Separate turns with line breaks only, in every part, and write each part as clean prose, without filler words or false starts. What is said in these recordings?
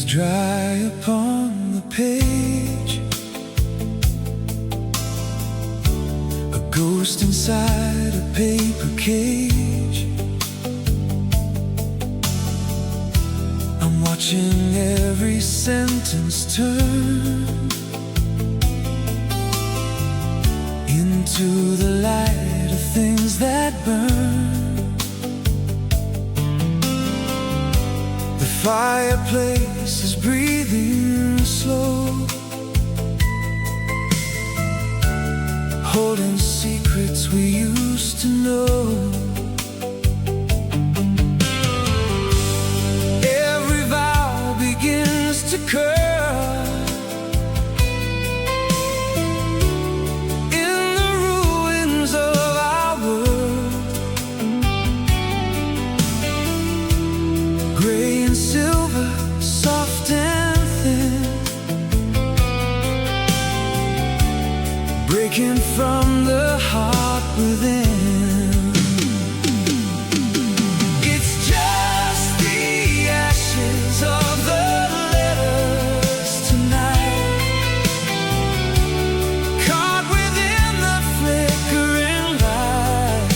Dry upon the page, a ghost inside a paper cage. I'm watching every sentence turn into the light of things that burn. The fireplace is breathing slow, holding secrets we used to know. Every vow begins to curl in the ruins of our world. Gray and silver, soft and thin, breaking from the heart within. It's just the ashes of the letters tonight, caught within the flickering light.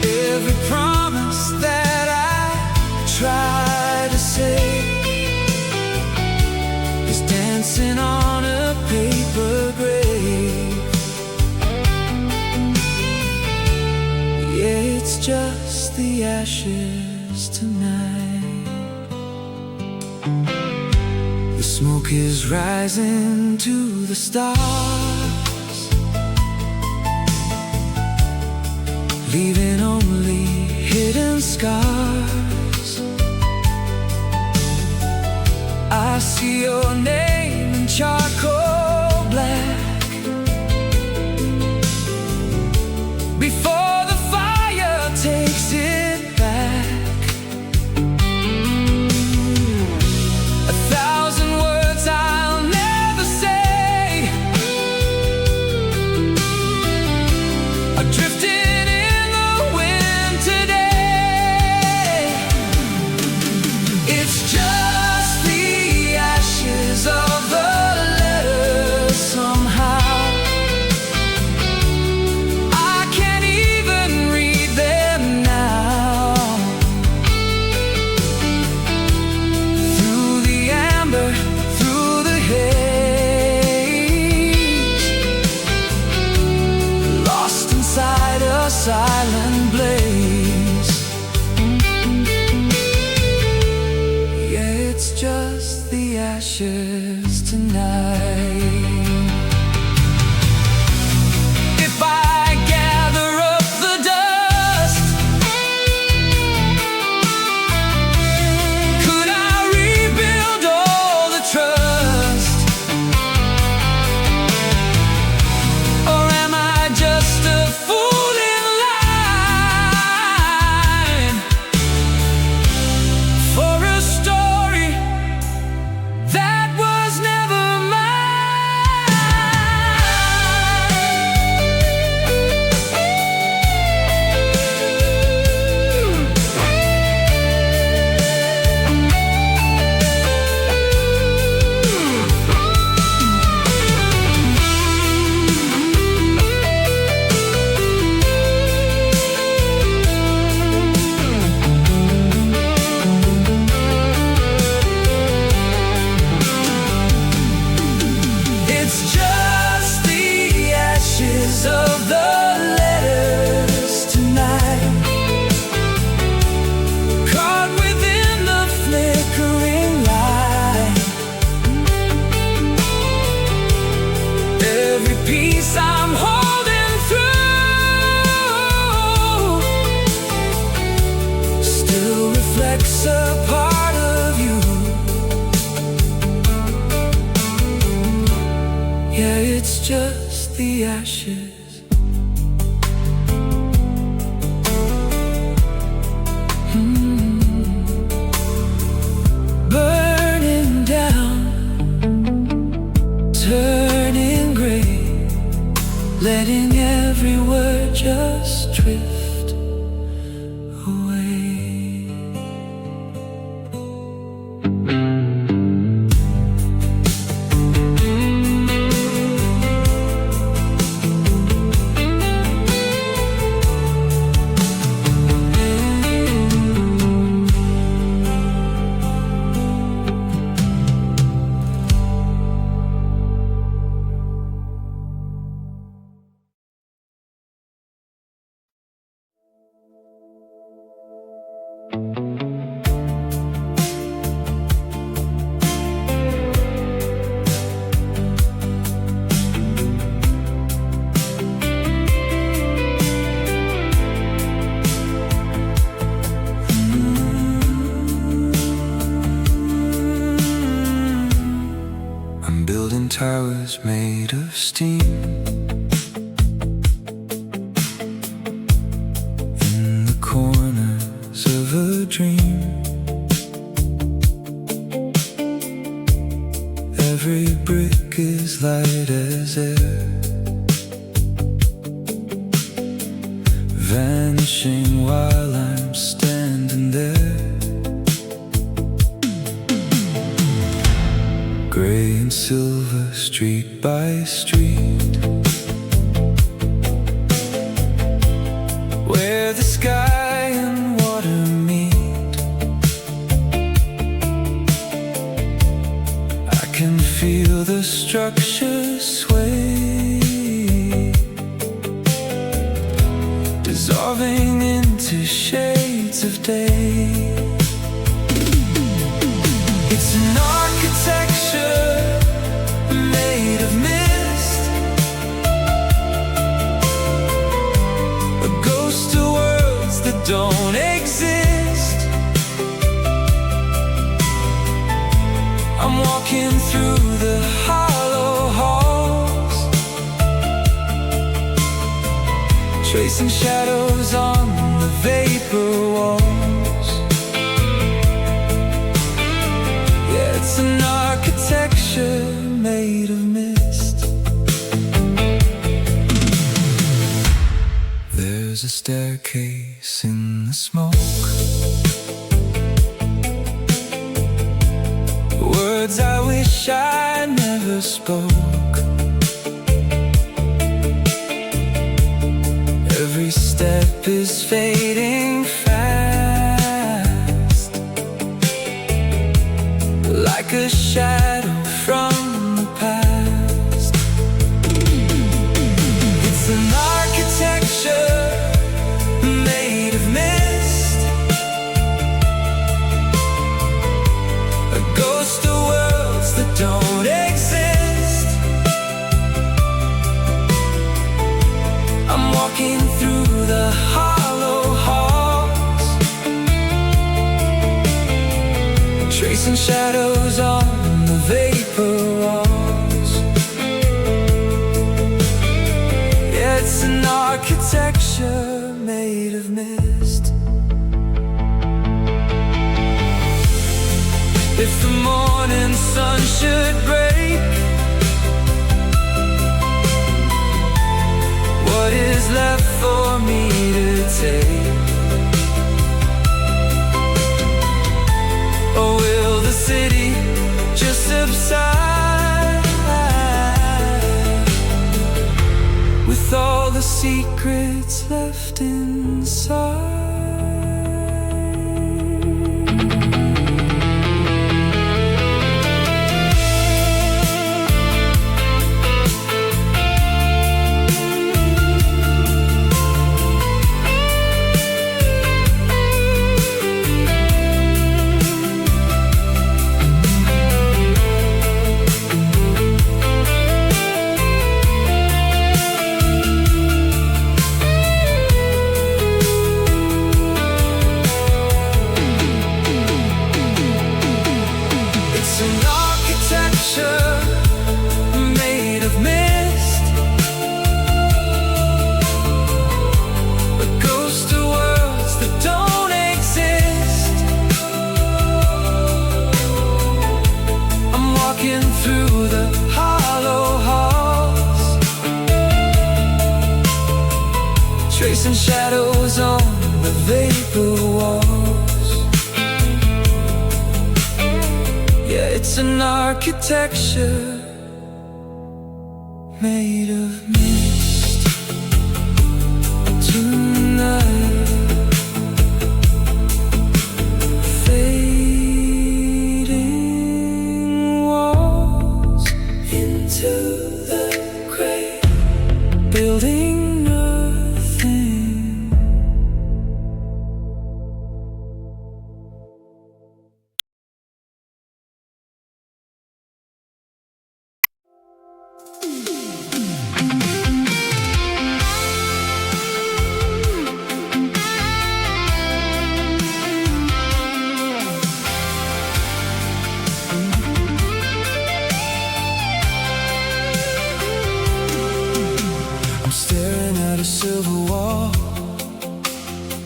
Every promise that I try to say is dancing on a paper grave. Yeah, it's just the ashes tonight. The smoke is rising to the stars, leaving only hidden scars. I see your name in charcoal black before the fire takes it back. 1,000 words I'll never say are drifting in the wind today. It's just the ashes of the letters somehow. I can't even read them now. Through the amber, through the haze, lost inside a silent blaze. Yeah, it's just the ashes tonight. If I gather up the dust, could I rebuild all the trust? Or am I just a fool in line for a story that was reflects a part of you. Yeah, it's just the ashes. Burning down, turning gray, letting every word just drift away. I'm building towers made of steam in the corners of a dream. Every brick is light as air, vanishing while I'm standing there. Gray and silver, street by street, where the sky and water meet. I can feel the structure sway, dissolving into shades of day. It's an architecture made of mist, a ghost of worlds that don't exist. I'm walking through the hollow halls, tracing shadows on the vapor walls. Yeah, it's an architecture made of mist. There's a staircase in the smoke, words I wish I never spoke. Every step is fading fast, like a shadow from the past. It's an architecture made of mist, a ghost of worlds that don't exist. I'm walking through the hollow halls, tracing shadows on the vapor walls. Yeah, it's an architecture made of mist. If the morning sun should break, what is left for me to take? Or will the city just subside with all the secrets left inside? It's an architecture made of mist tonight, fading walls into the gray, building nothing. Staring at a silver wall,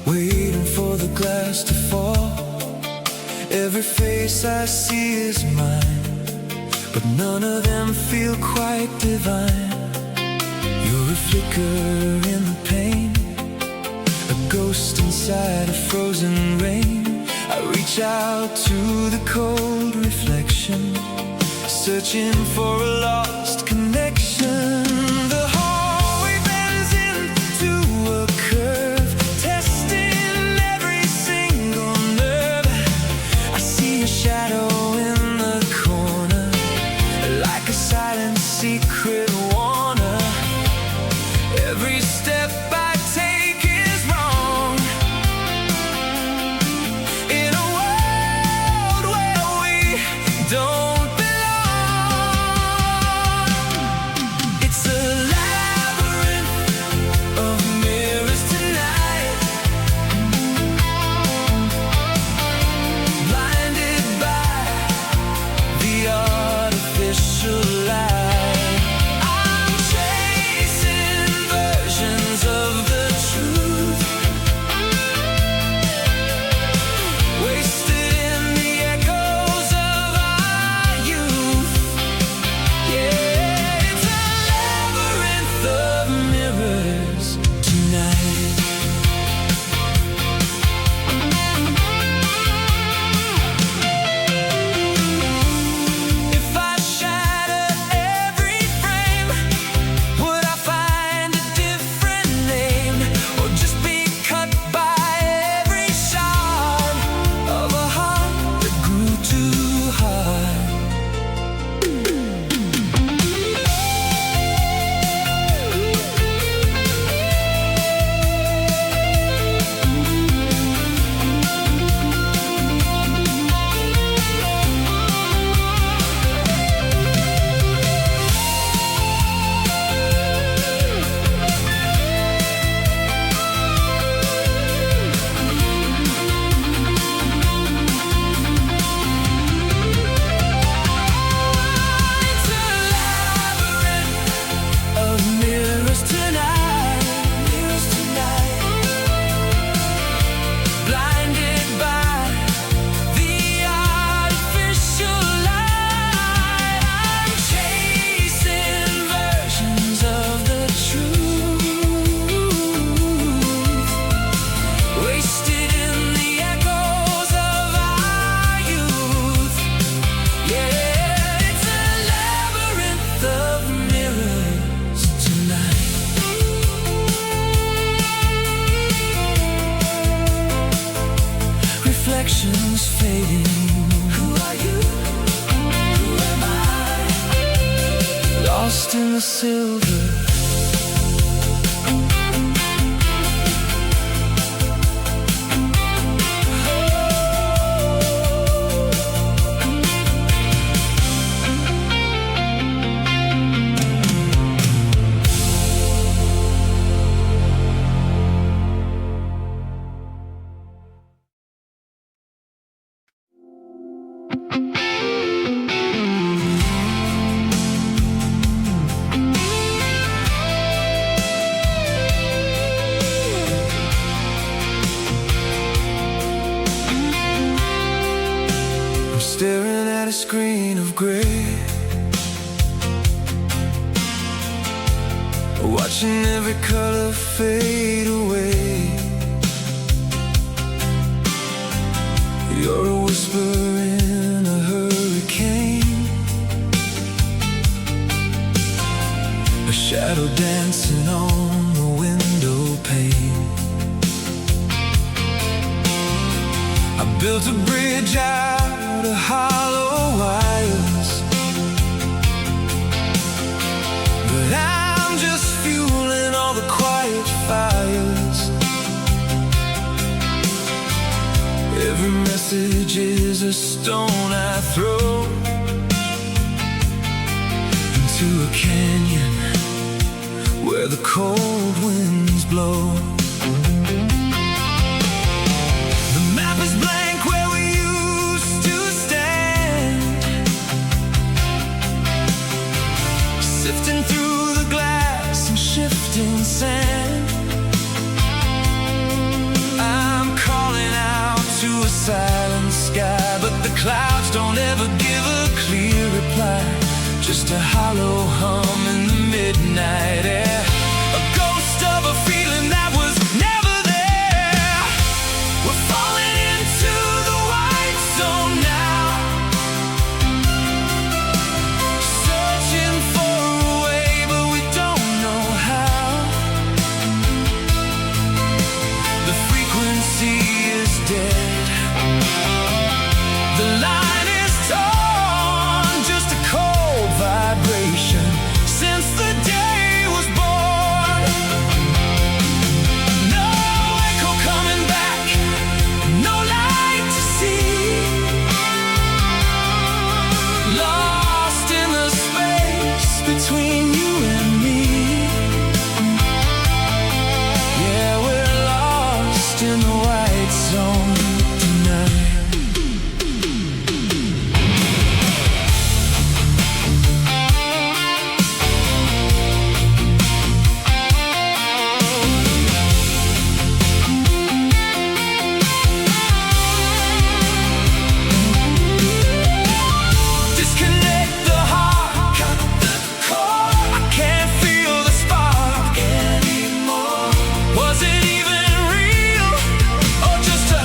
waiting for the glass to fall. Every face I see is mine, but none of them feel quite divine. You're a flicker in the pain, a ghost inside a frozen rain. I reach out to the cold reflection, searching for a lost connection. The hallway bends into a curve, testing every single nerve. I see a shadow in the corner, like a silent secret warner. Every step I take is wrong, in a world where we don't belong. It's a labyrinth of mirrors tonight, blinded by the artificial light. I'm chasing versions of the truth, wasted in the echoes of our youth. Yeah, it's a labyrinth of mirrors tonight. If I shatter every frame, would I find a different name, or just be cut by every shard of a heart that grew too hard? It's a labyrinth of mirrors tonight, blinded by the artificial light. I'm chasing versions of the truth, wasted in the echoes of our youth. Yeah, it's a labyrinth of mirrors tonight. Reflections fading. Who are you? Who am I? Lost in the silver. I'm staring at a screen of gray, watching every color fade away. You're a whisper in a hurricane, shadow dancing on the window pane. I built a bridge out of hollow wires, but I'm just fueling all the quiet fires. Every message is a stone I throw into a canyon where the cold winds blow. The map is blank where we used to stand, sifting through the glass and shifting sand. I'm calling out to a silent sky, but the clouds don't ever give a clear reply. Just a hollow hum in the midnight air, a ghost of a feeling that was never there. We're falling into the white zone now, searching for a way, but we don't know how. The frequency is dead, the line is torn, just a cold vibration since the day was born. No echo coming back, no light to see, lost in the space between you and me. Yeah, we're lost in the white zone tonight. Disconnect the heart, cut the cord. I can't feel the spark anymore. Was it even real, or just a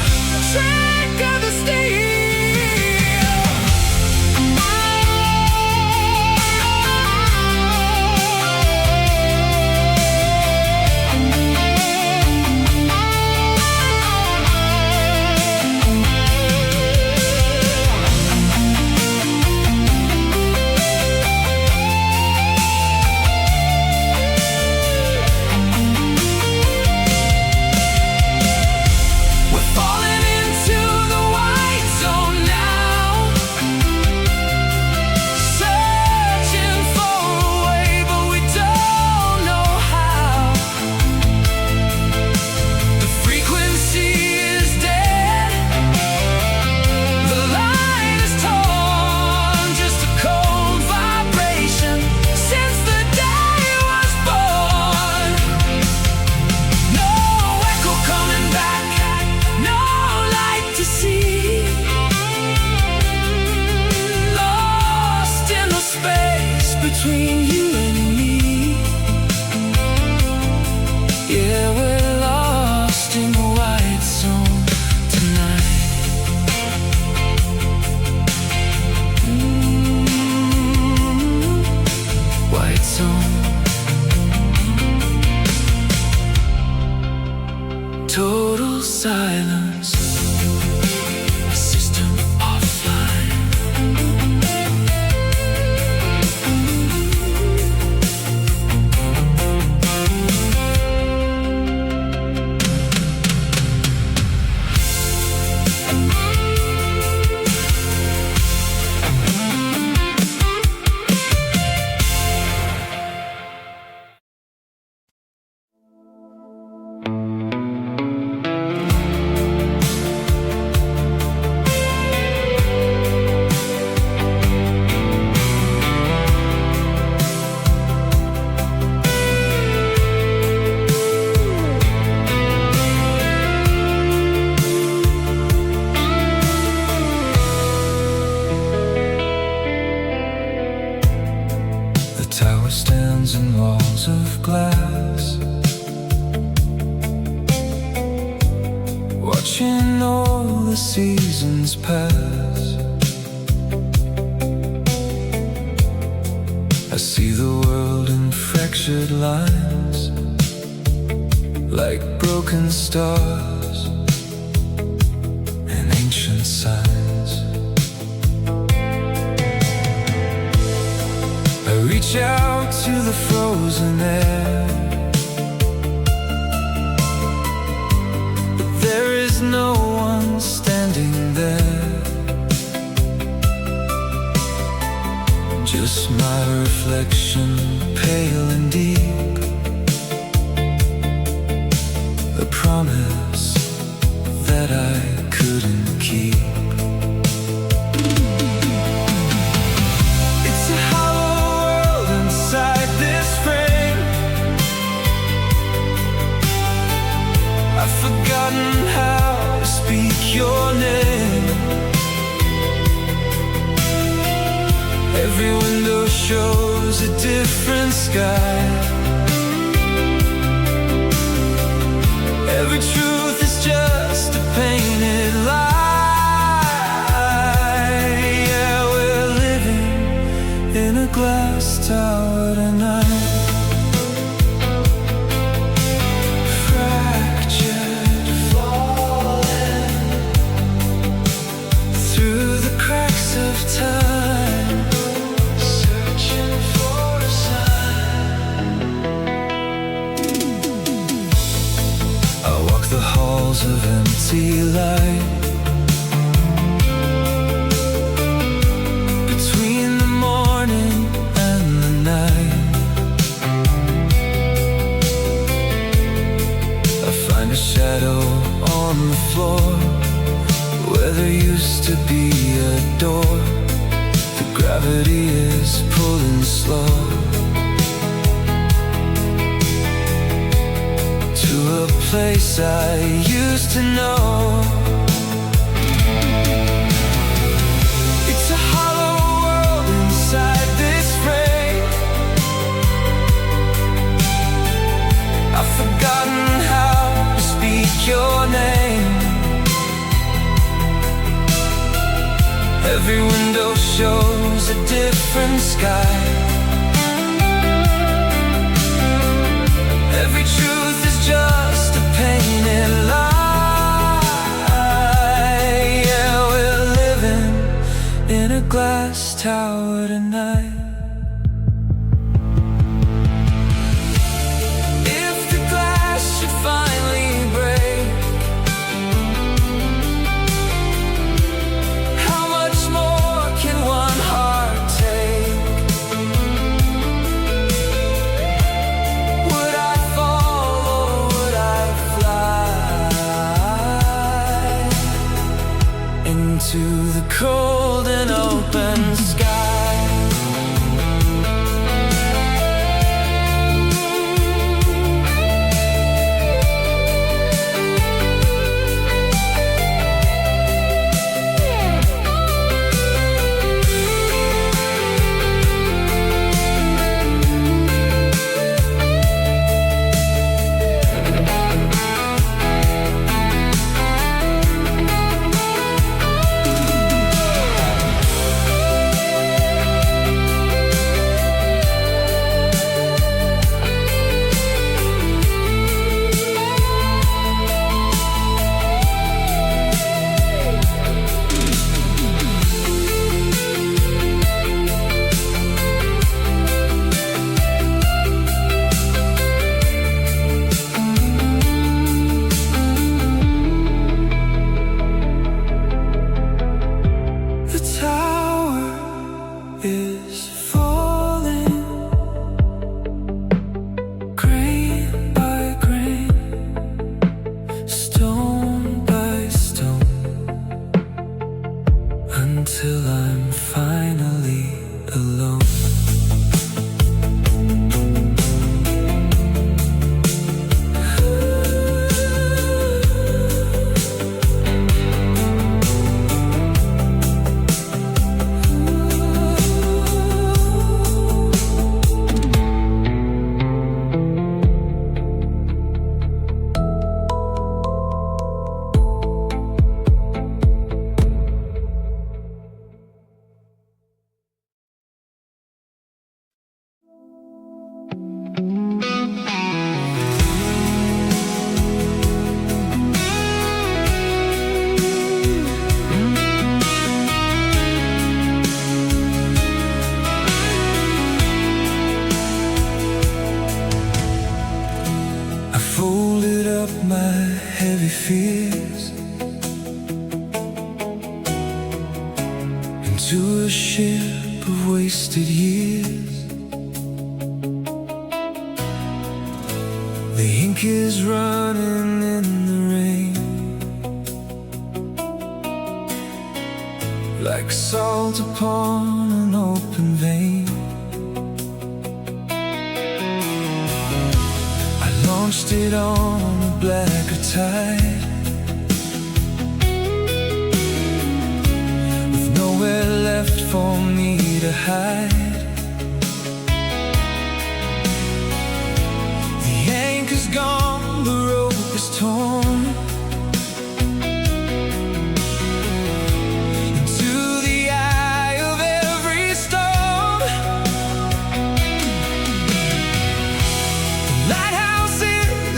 trick of the steel? We're falling into the white zone now, searching for a way, but we don't know how. The frequency is dead, the line is torn, just a cold vibration since the day was born. No echo coming back, no light to see, lost in the space between you and me. Yeah, we're lost in the white zone tonight. White zone. Total silence, system offline. watching all the seasons pass. I see the world in fractions. fractured lines, like broken stars and ancient signs. I reach out to the frozen air, but there is no one standing there. Just my reflection, pale and deep, a promise that I couldn't keep. It's a hollow world inside this frame. I've forgotten how to speak your name. Every window shows a different sky. Every truth is just a painted lie. Yeah, we're living in a glass tower tonight. Fractured, falling through the cracks of time, searching for a sign. I walk the halls of empty light, between the morning and the night. I find a shadow on the floor where there used to be a door. The gravity is pulling slow to a place I used to know. It's a hollow world inside this frame. I've forgotten how to speak your name. Every window shows a different sky. Every truth is just a painted lie. Yeah, we're living in a glass tower tonight. If the glass should finally break, how much more can one heart take? Would I fall or would I fly into the cold and open sky? Is falling, grain by grain, stone by stone, until I'm finally alone. into a ship of wasted years. The ink is running in the rain, like salt upon an open vein. I launched it on a blacker tide, with nowhere left for me to hide. The anchor's gone, the rope is torn.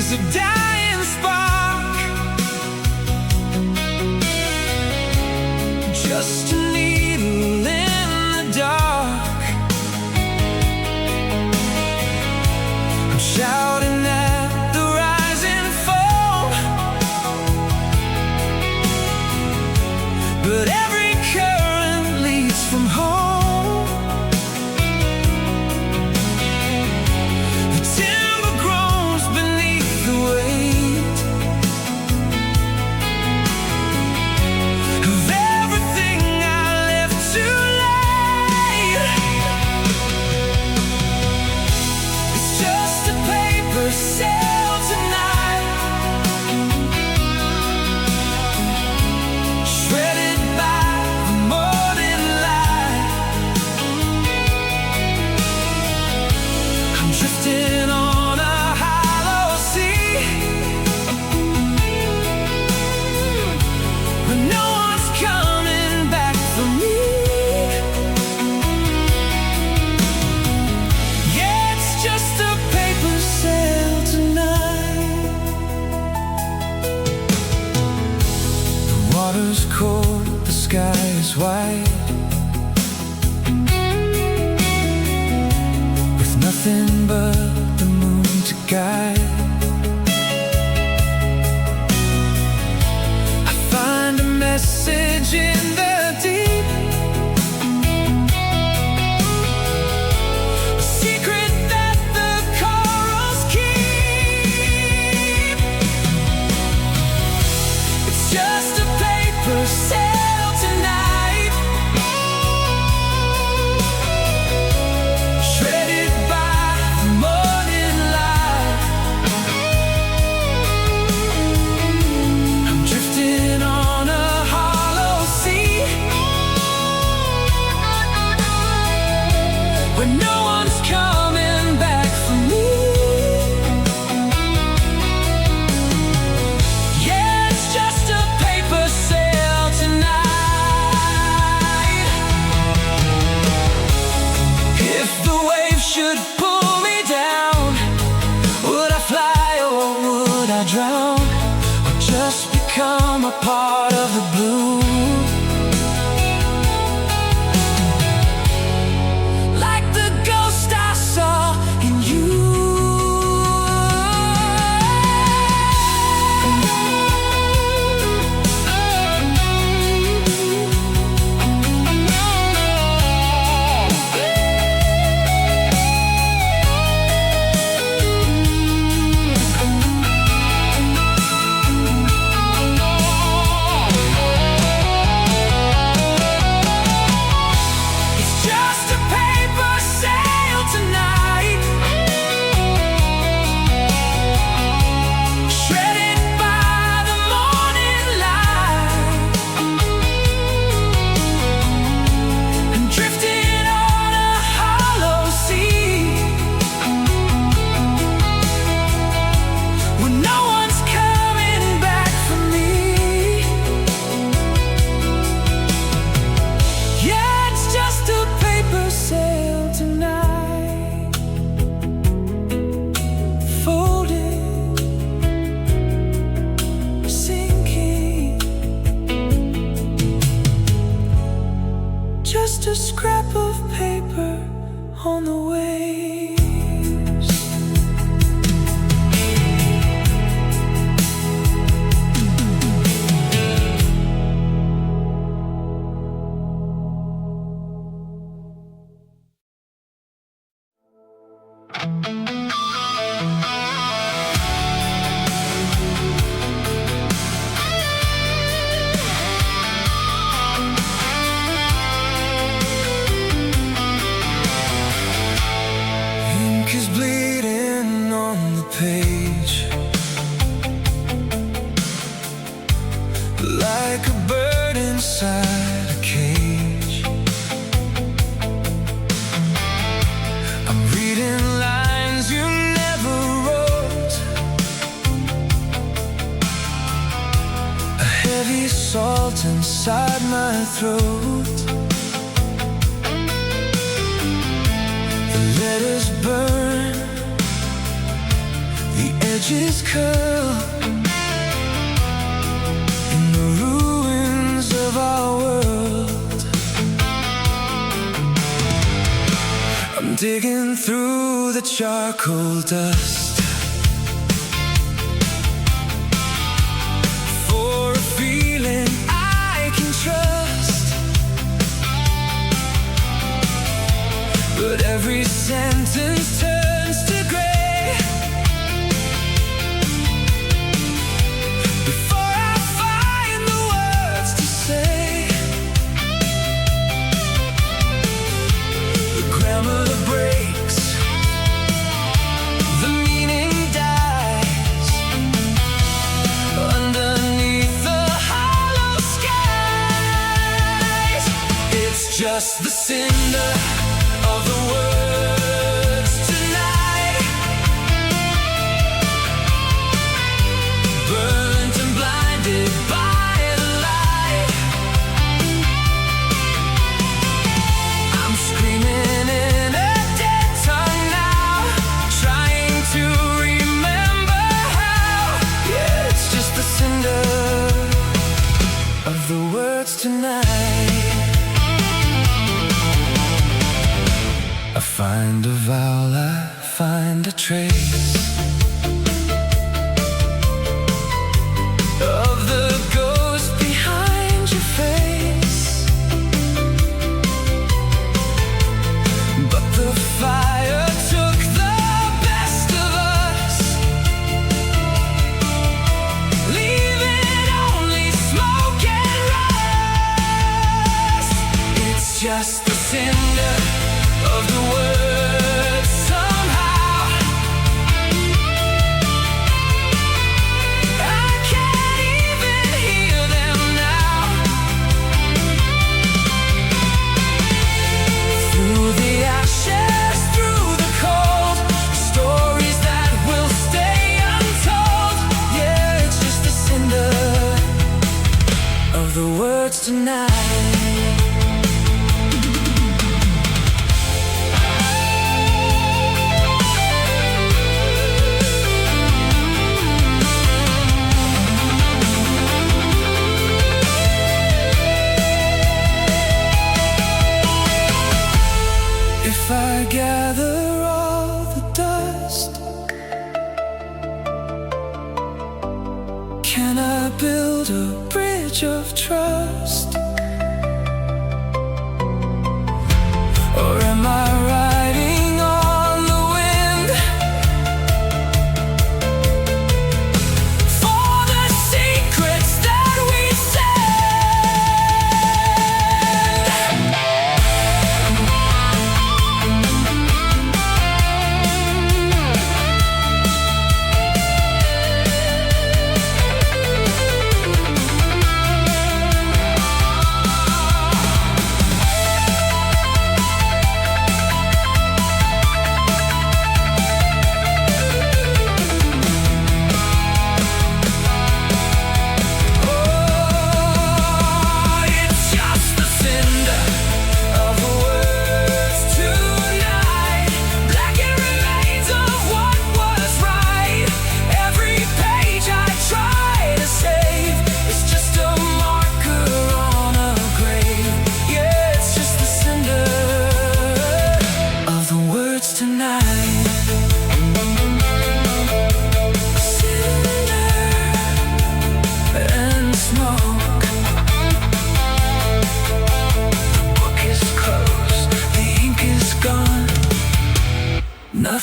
A dying spark, just a needle in the dark. I'm shouting at the rising foam, but every current leads from home. Sail tonight, shredded by the morning light. I'm drifting on a hollow sea, but no one's coming back for me. Yeah, it's just a paper sail. The water's cold, the sky is white, with nothing but the moon to guide. I find a message in the deep, a secret that the corals keep. It's just a paper sail tonight, shredded by the morning light. I'm drifting on a hollow sea, where no one's coming back for me. Yeah, it's just a paper sail tonight. If the waves should pull me down, would I fly or would I drown, or just become a part of the blue? Like the ghost I saw in you. It's just a paper sail tonight, shredded by the morning light. I'm drifting on a hollow sea, where no one's coming back for me. Yeah, it's just a paper sail tonight, folded, sinking, just a scrap of paper on the waves. Ink is bleeding on the page, like a bird inside a cage. I'm reading lines you never wrote, a heavy salt inside my throat. The letters burn, the edges curl in the ruins of our world. I'm digging through the charcoal dust for a feeling I can trust, but every sentence turns to gray before I find the words to say. The grammar breaks, the meaning dies underneath the hollow skies. It's just the cinder of the words tonight, burnt and blinded by the light. I'm screaming in a dead tongue now, trying to remember how. Yeah, it's just the cinder of the words tonight. I find a vowel, I find a trace of the ghost behind your face, but the fire took the best of us, leaving only smoke and rust. It's just the cinder of the words somehow. I can't even hear them now. Through the ashes, through the cold, stories that will stay untold. Yeah, it's just the cinder of the words tonight.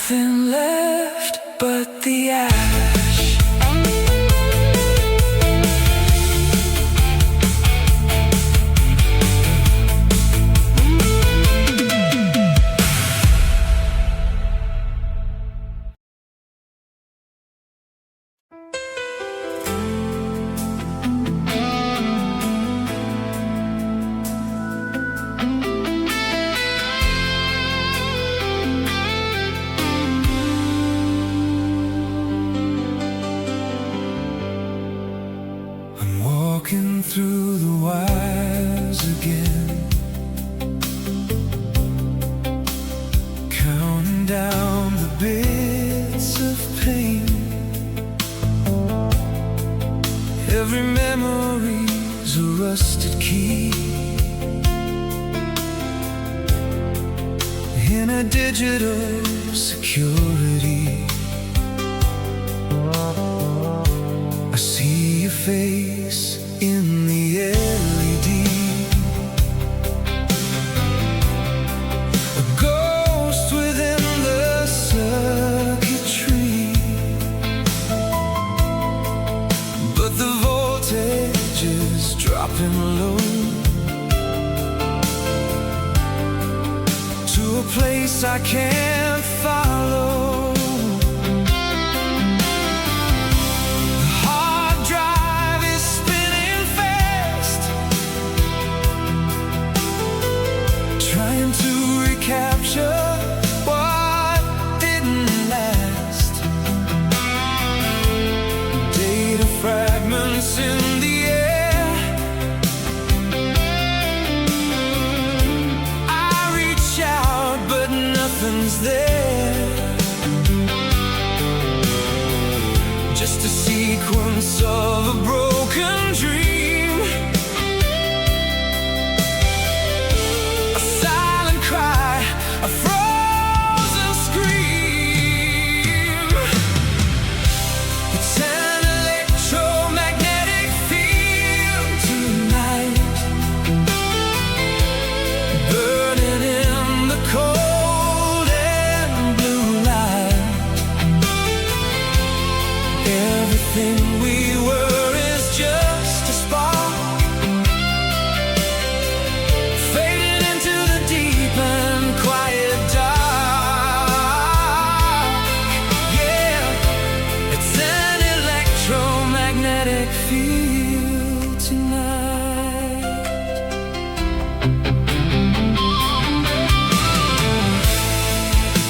Nothing left but the ash. Walking through the wires again, counting down the bits of pain. Every memory's a rusted key in a digital security. I see your face in the LED, a ghost within the circuitry, but the voltage is dropping low to a place I can't follow. Capture what didn't last. Data fragments in the air. I reach out, but nothing's there. Just a sequence of a broken dream. A frozen scream. It's an electromagnetic field tonight, burning in the cold and blue light. Everything we were is just a spark, fading into the deep and quiet dark. Yeah, it's an electromagnetic field tonight.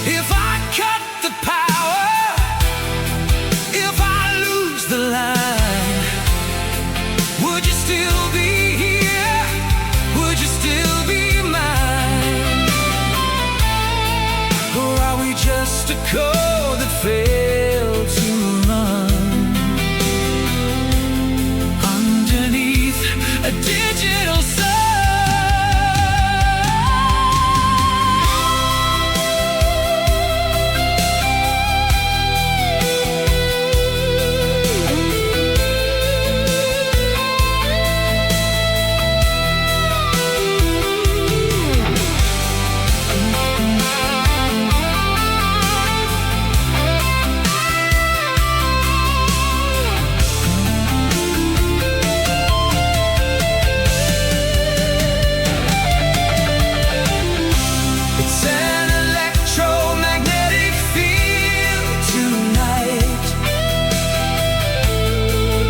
If I cut the power, if I lose the line, would you still be here? Would you still be mine? Or are we just a code that failed to run underneath a digital sun? It's an electromagnetic field tonight,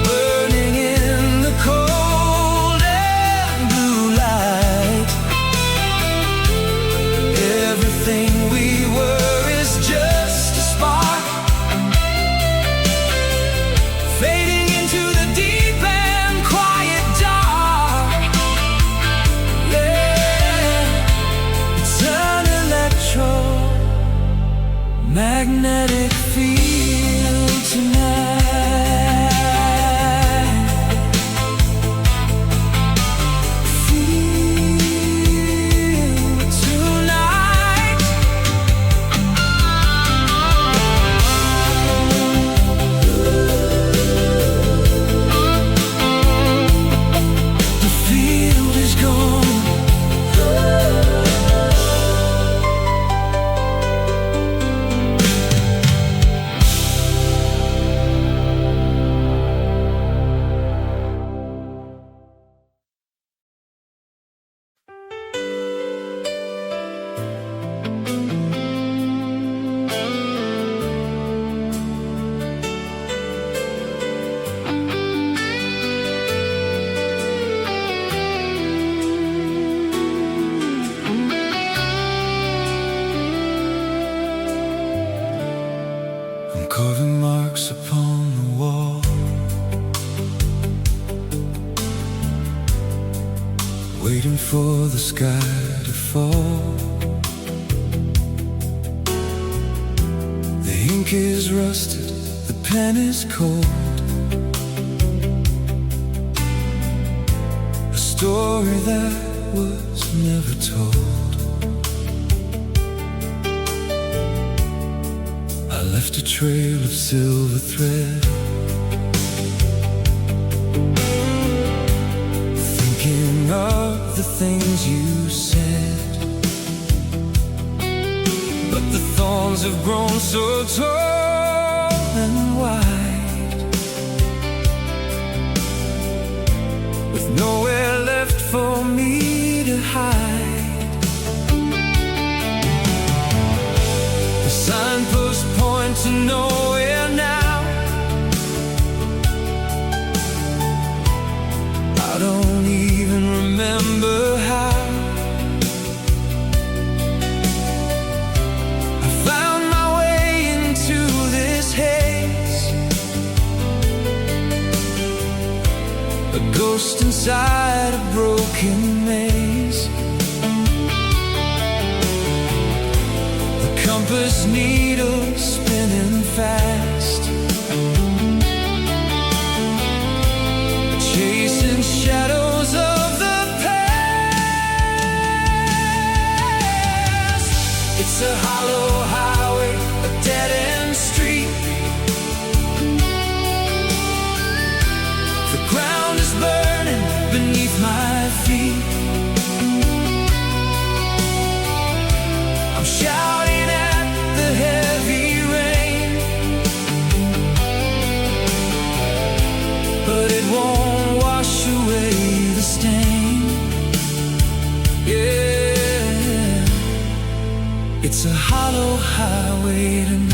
burning in the cold and blue light. Everything we were is just a spark, fading into the deep and quiet dark. Yeah, it's an electromagnetic field tonight. Field tonight. The field is gone. the sky to fall. The ink is rusted, the pen is cold. A story that was never told. I left a trail of silver thread, thinking of the things you said. But the thorns have grown so tall and wide, with nowhere left for me to hide. The signposts point to nowhere now. I don't even remember how. I found my way into this haze, a ghost inside a broken maze. The compass needle spinning fast, chasing shadows of the past. It's a hollow highway, a dead-end street. The ground is burning beneath my feet. I'm shouting at the heavy rain, but it won't wash away the stain. Yeah, it's a hollow highway tonight.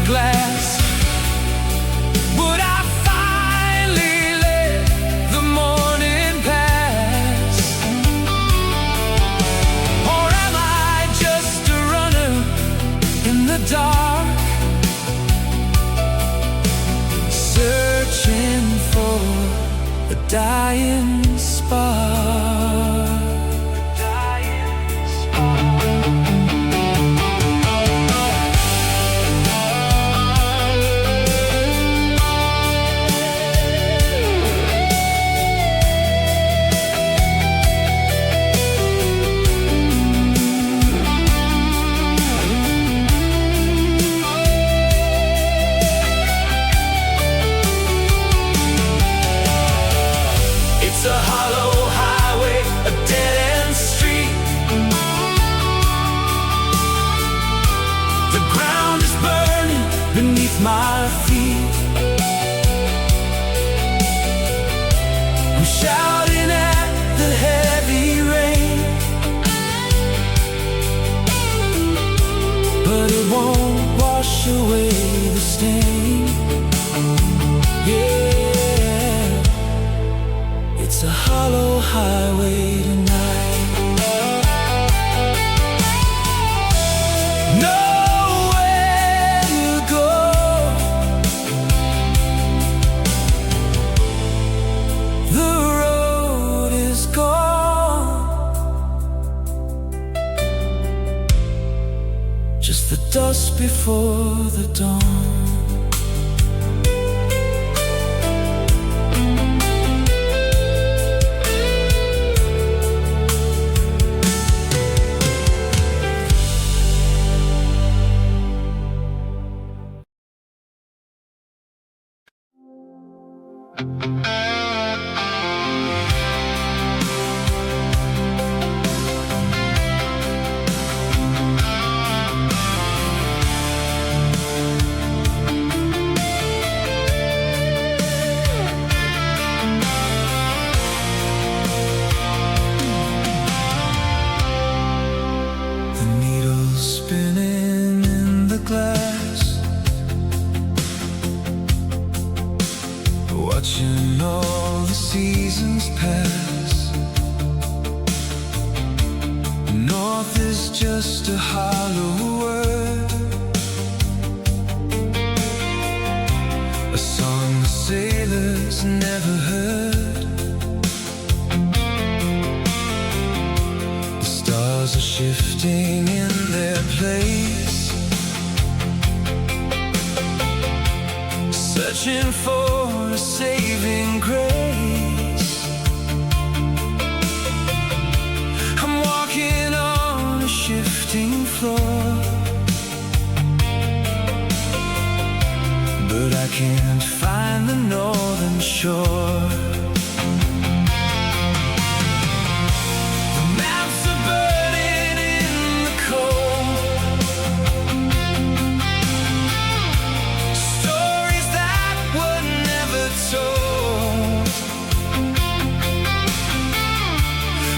Glass, would I finally let the morning pass? Or am I just a runner in the dark, searching for a dying spark? It's a hollow highway, a dead-end street. The ground is burning beneath my feet. I'm shouting at the heavy rain, but it won't wash away the stain. Yeah, it's a hollow highway tonight. Nowhere to go, the road is gone. Just the dust before the dawn. watching all the seasons pass. North is just a hollow word, a song the sailors never heard. The stars are shifting in their place, searching for a saving grace. I'm walking on a shifting floor, but I can't find the northern shore. The maps are burning in the cold, stories that were never told.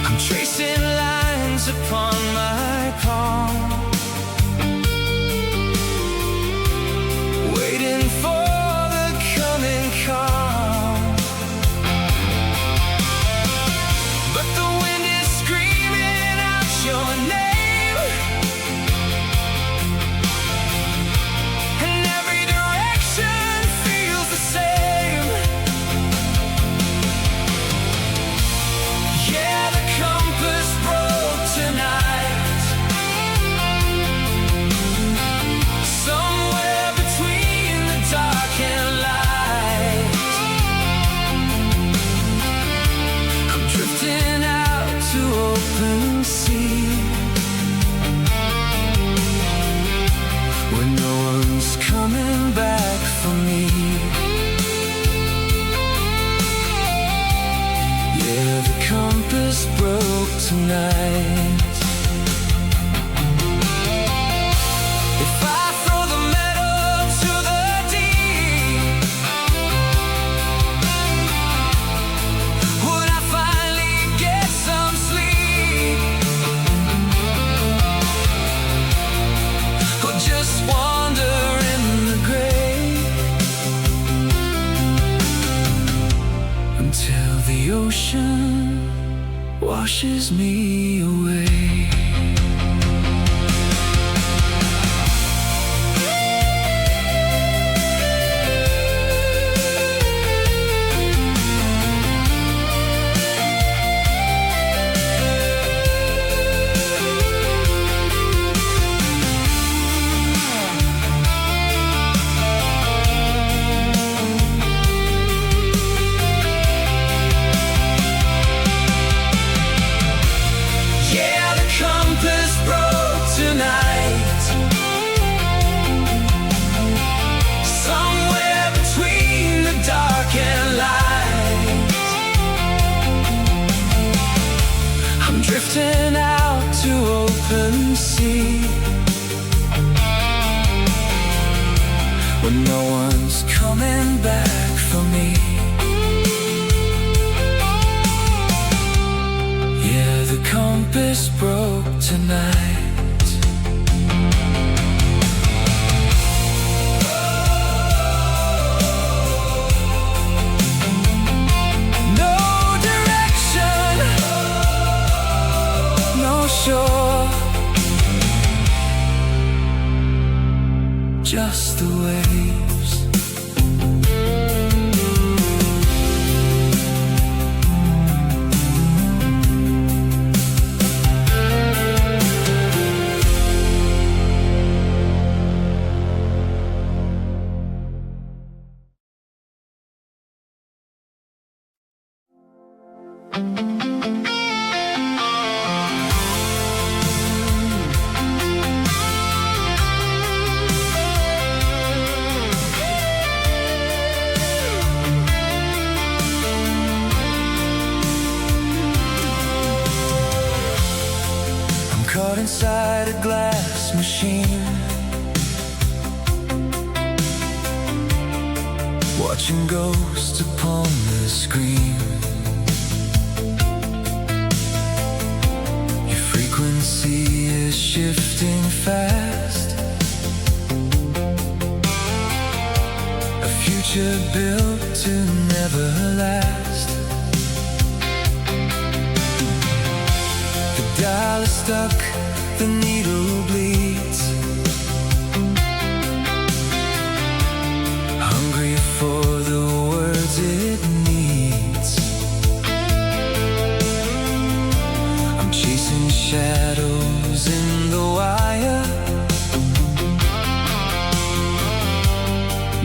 I'm tracing lines upon my palm, waiting for the coming calm. But the wind is screaming out your name, and every direction feels the same. Yeah, the compass broke tonight, somewhere between the dark and light. I'm drifting out to open sea, where no one's coming back for me. Yeah, the compass broke tonight. If I throw the metal to the deep, would I finally get some sleep, or just wander in the gray until the ocean washes me away? Yeah, the compass broke tonight, somewhere between the dark and light. I'm drifting out to open sea, when no one's coming back for me. Yeah, the compass broke tonight. No direction, no shore, just the waves. Caught inside a glass machine, watching ghosts upon the screen. Your frequency is shifting fast, a future future built to never last. The dial is stuck, the needle bleeds. Hungry for the words it needs. I'm chasing shadows in the wire,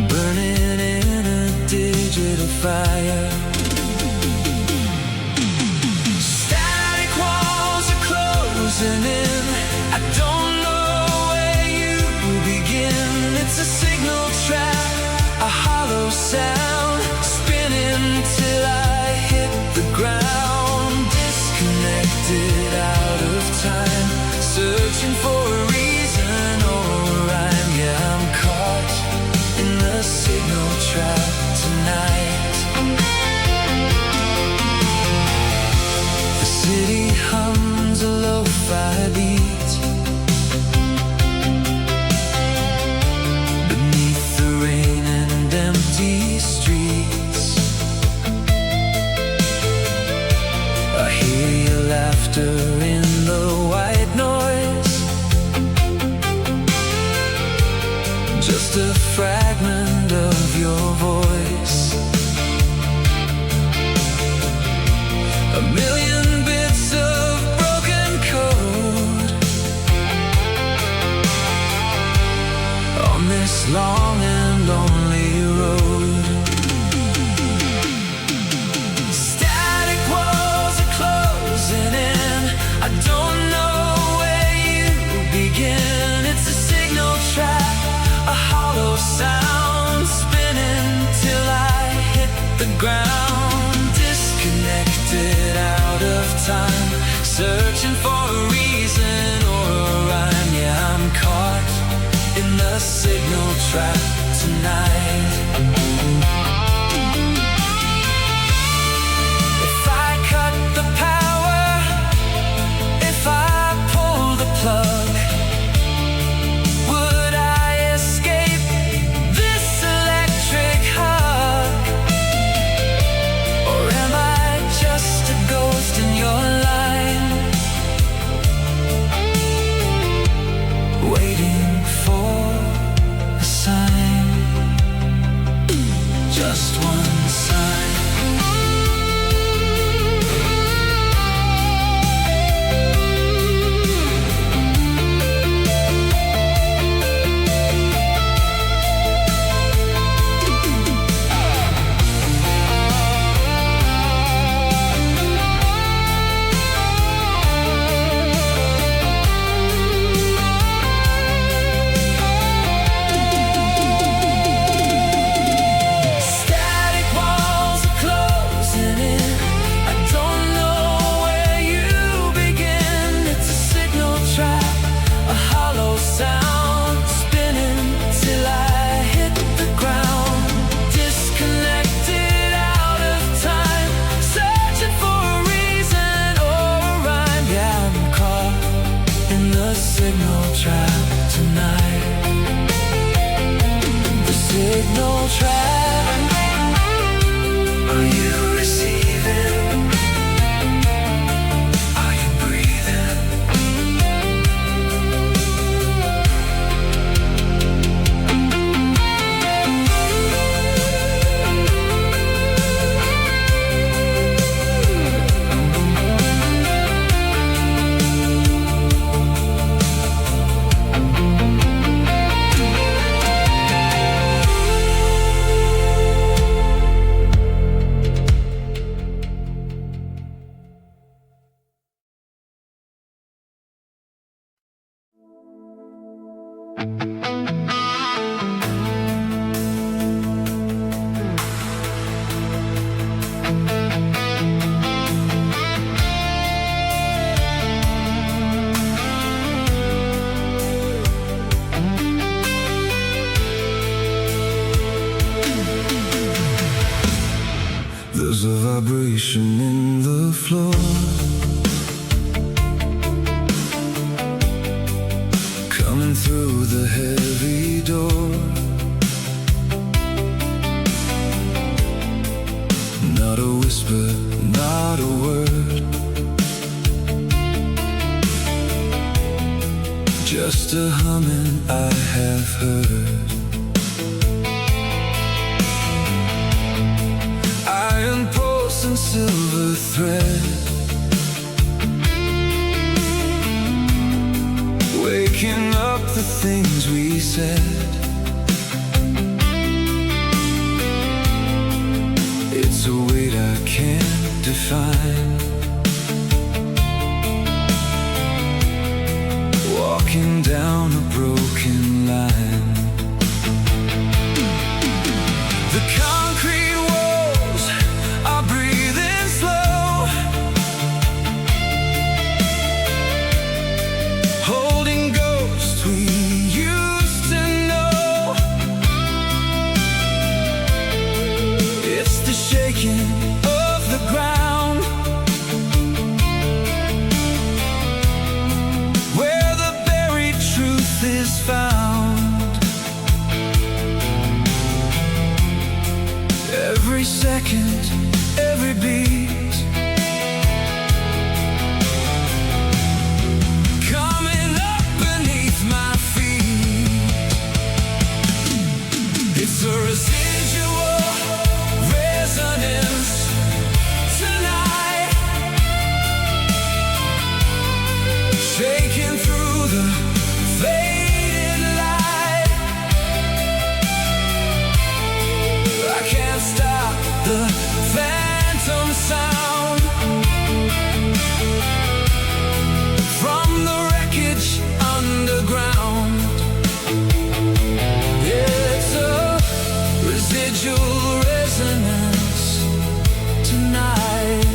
burning in a digital fire. Static walls are closing in. I don't know where you begin. It's a signal trap, a hollow sound, spinning till I hit the ground. Disconnected out of time, searching for a reason or a rhyme. Yeah, I'm caught in the signal trap tonight. The city hums a lo-fi beat beneath the rain and empty streets. I hear your laughter in the white noise, just a fragment of your voice. A million bits of broken code on this long and lonely road. Static walls are closing in. I don't know where you begin. It's a signal trap, a hollow sound, spinning till I hit the ground. Disconnected out of time, searching for a reason or a rhyme. Yeah, I'm caught in the signal trap tonight. If I cut the power, if I pull the plug, would I escape this electric hug? Or am I just a ghost in your line, waiting for a sign? Just one sign. Static walls are closing in. I don't know where you begin. It's a signal trap, a hollow sound, spinning till I hit the ground. Disconnected out of time, searching for a reason or a rhyme. Yeah, I'm caught in the signal trap tonight. The signal trap. Are you receiving? Are you breathing? There's a vibration in the floor, coming through the heavy door. whisper, not a word, just a humming I have heard. Iron pulse and silver thread, waking up the things we said. It's a weight I can't define, walking down a broken line. The concrete walls are breathing slow, holding ghosts we used to know. It's the shaking of the ground, where the buried truth is found. Every second, every beat, coming up beneath my feet. It's a residual resonance tonight, shaking through the faded light. I can't stop the phantom sound from the wreckage underground. It's a residual resonance tonight.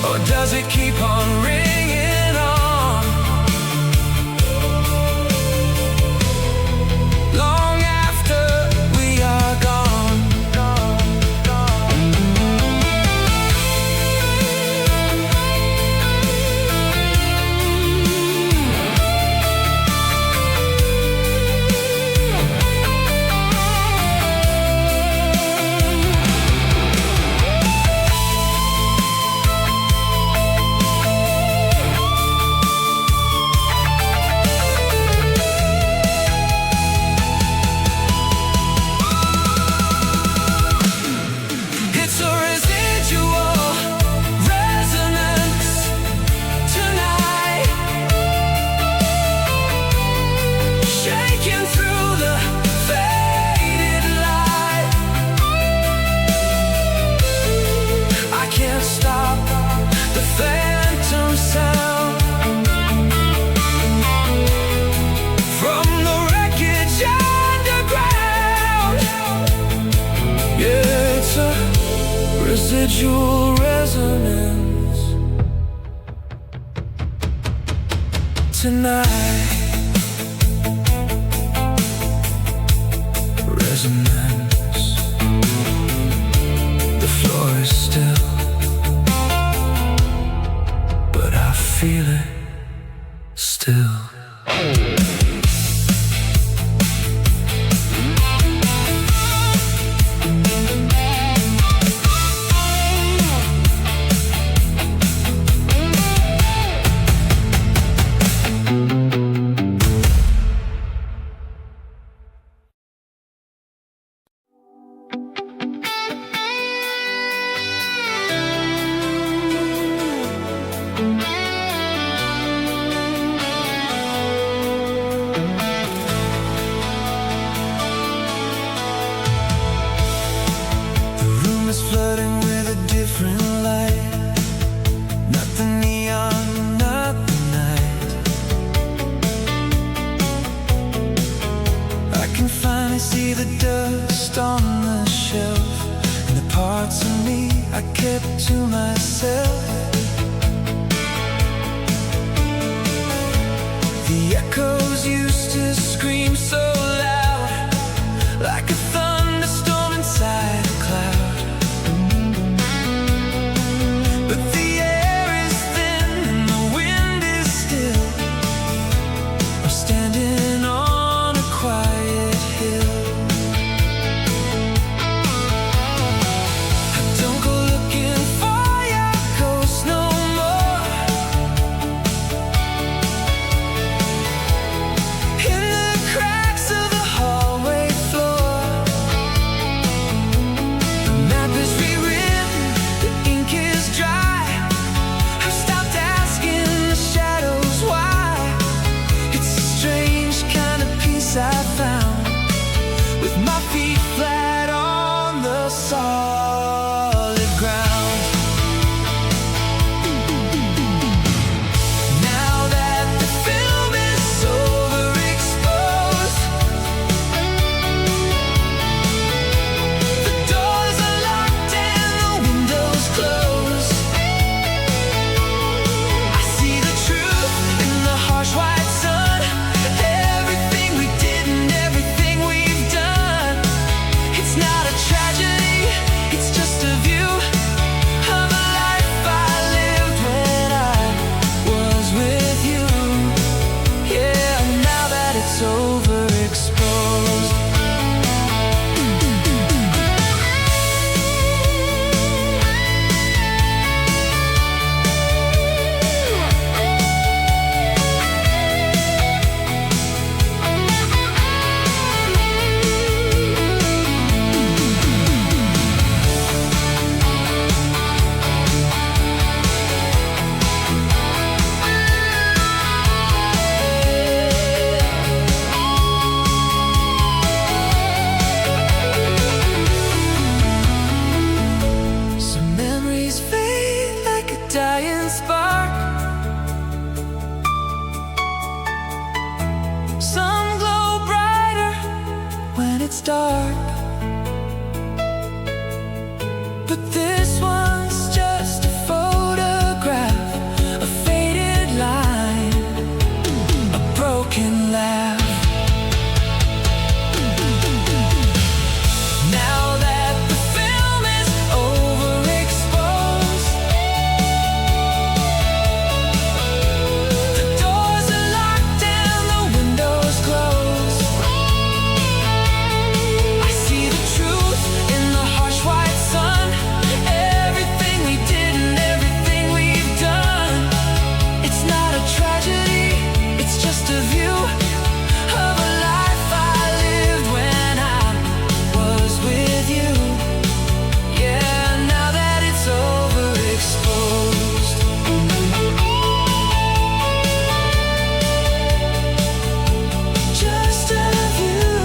Or does it keep on ringing on, long after we are gone? Stop the phantom sound from the wreckage underground. Yeah, it's a residual resonance tonight. Resonance. The floor is still, but I feel it still. I kept to myself. The echoes used to scream so loud, like a thunderstorm inside a cloud. But the air is thin and the wind is still. I'm standing on a quiet hill. I don't go looking for your ghost no more. In the cracks of the hallway floor, the map is rewritten, the ink is dry. I've stopped asking the shadows why. It's a strange kind of peace I found, with my feet flat on the solid ground. Now that the film is overexposed, the doors are locked and the windows closed, I see the truth in the harsh white sun. Everything we did and everything we've done, it's not a tragedy, it's just a view of a life I lived when I was with you. Yeah, now that it's overexposed. Some memories fade like a dying spark. Some glow brighter when it's dark. But this one's just a photograph, a faded line, a broken laugh. Now that the film is overexposed, the doors are locked and the windows closed, I see the truth in the harsh white sun. Everything we did and everything we've done, it's not a tragedy, it's just a view of a life I lived when I was with you. Yeah, now that it's overexposed. Just a view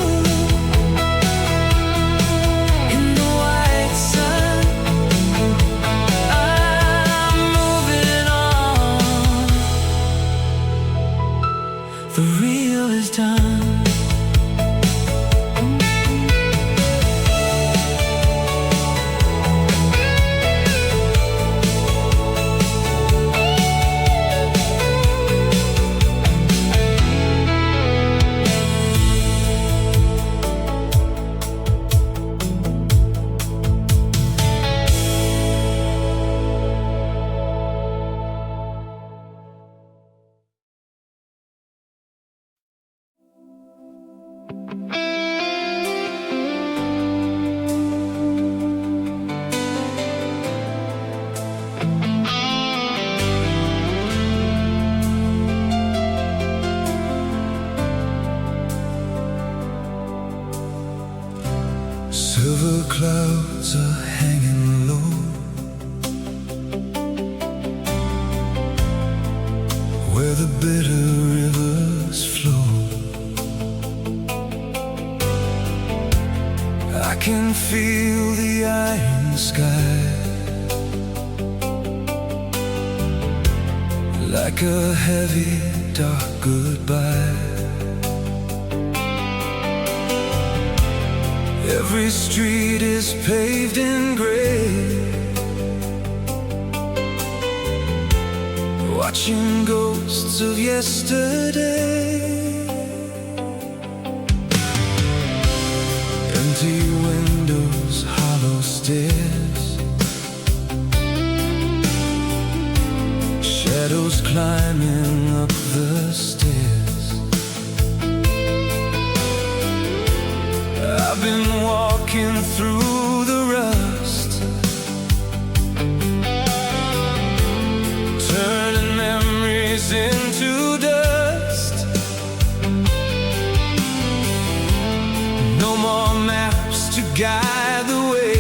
in the white sun. I'm moving on. The real is done. Silver clouds are hanging low, where the bitter rivers flow. I can feel the iron sky, like a heavy, dark goodbye. Every street is paved in gray, watching ghosts of yesterday. Empty windows, hollow stairs, shadows climbing up the stairs. I've been walking through the rust, turning memories into dust. No more maps to guide the way.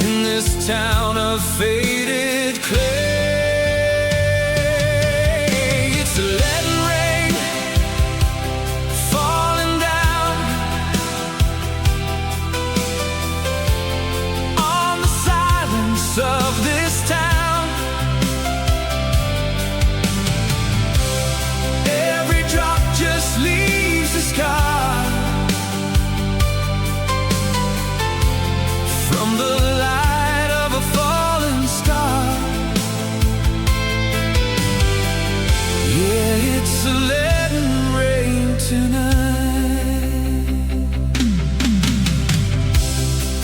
In this town of faded clay, it's letting rain falling down on the silence of this town. Every drop just leaves a scar from the light of a fallen star. Yeah, it's a letting rain tonight.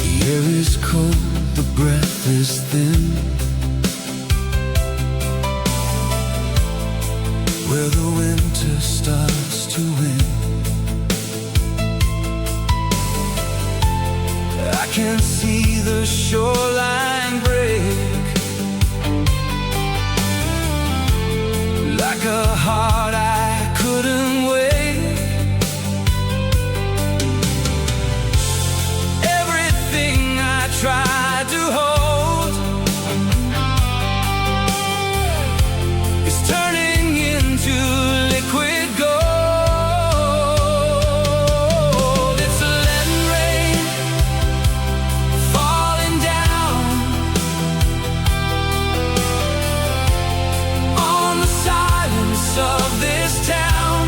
The air is cold, the breath is thin, where the winter starts to win. I can see the shoreline break, like a heart I couldn't wake. Everything I tried to hold is turning into liquid gold. It's a letting rain falling down on the silence of this town.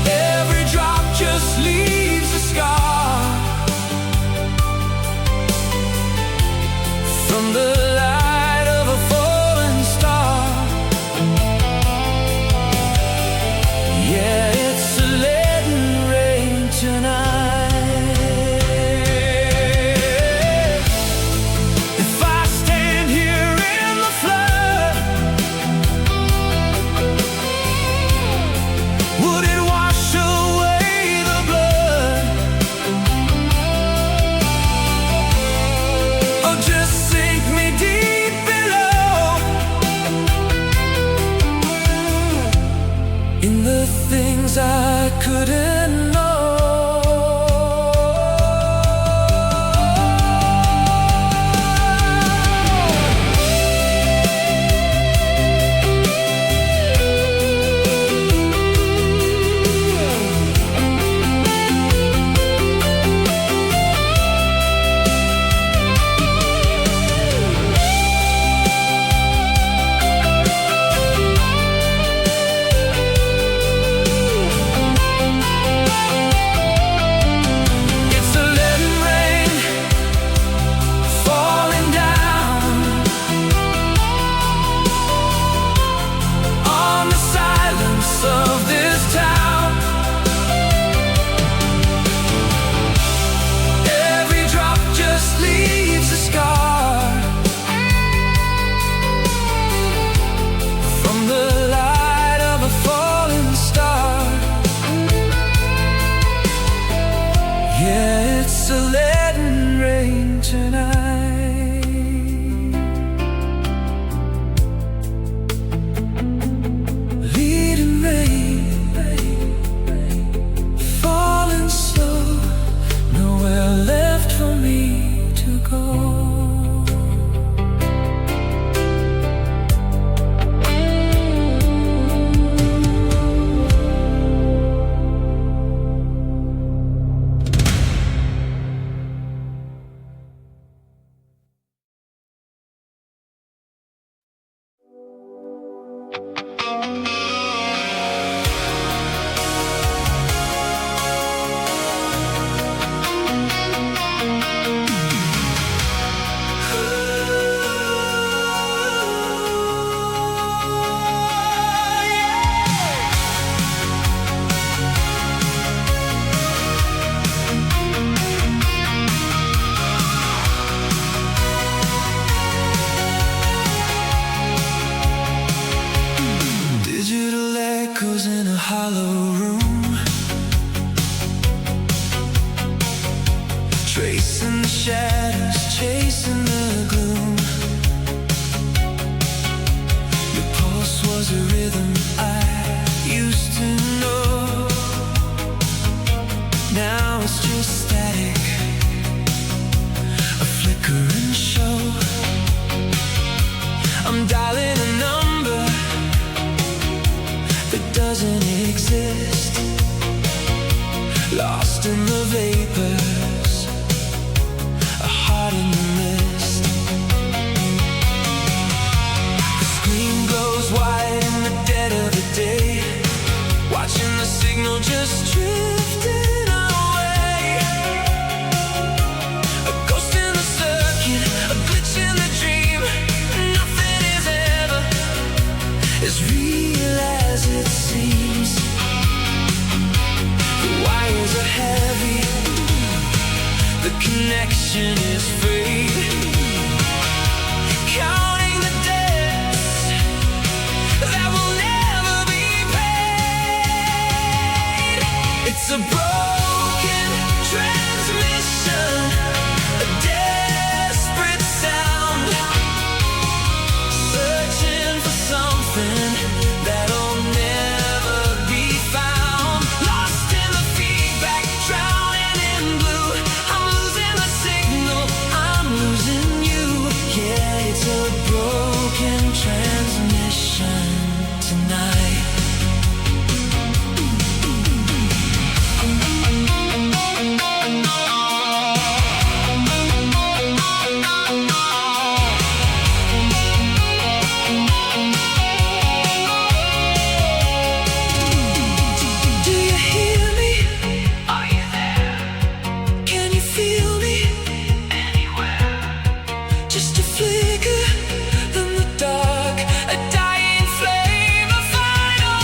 Every drop just leaves a scar from the light of a fallen star. Yeah, it's a letting rain tonight. If I stand here in the flood, would it wash away the blood, or just sink me deep below in the things I couldn't know? It's a letting rain falling down on the silence of this town. Every drop just leaves a scar from the light of a fallen star. Yeah, it's a letting rain tonight. Leading rain, falling slow, nowhere left for me to go. tracing the shadows, chasing the gloom. Your pulse was a rhythm I used to know. Now it's just static, a flickering show. I'm dialing a number that doesn't exist, lost in the vapors, a heart in the mist. The screen glows white in the dead of the day, watching the signal just drifting away. A ghost in the circuit, a glitch in the dream. Nothing is ever as real as it seems. The wires are heavy, the connection is free. Counting the debts that will never be paid. It's a broken transmission, a desperate sound, searching for something that'll never be found. Lost in the feedback, drowning in blue. I'm losing the signal, I'm losing you. Yeah, it's a broken transmission tonight. Do you hear me? Are you there? Can you feel me? Anywhere? Just a flicker in the dark, a dying flame, a final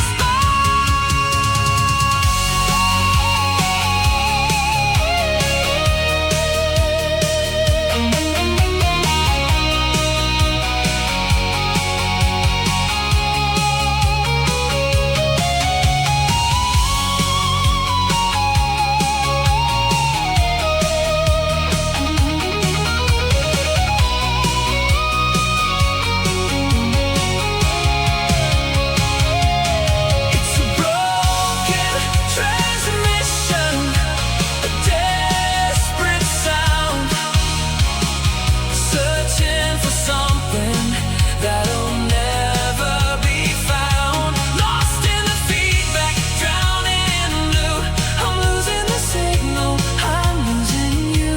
It's a broken transmission, a desperate sound, searching for something that'll never be found. Lost in the feedback, drowning in blue. I'm losing the signal, I'm losing you.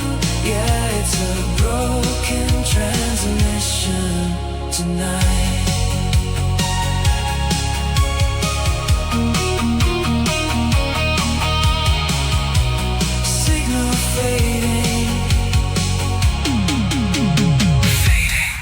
Yeah, it's a broken transmission tonight. Signal fading, fading.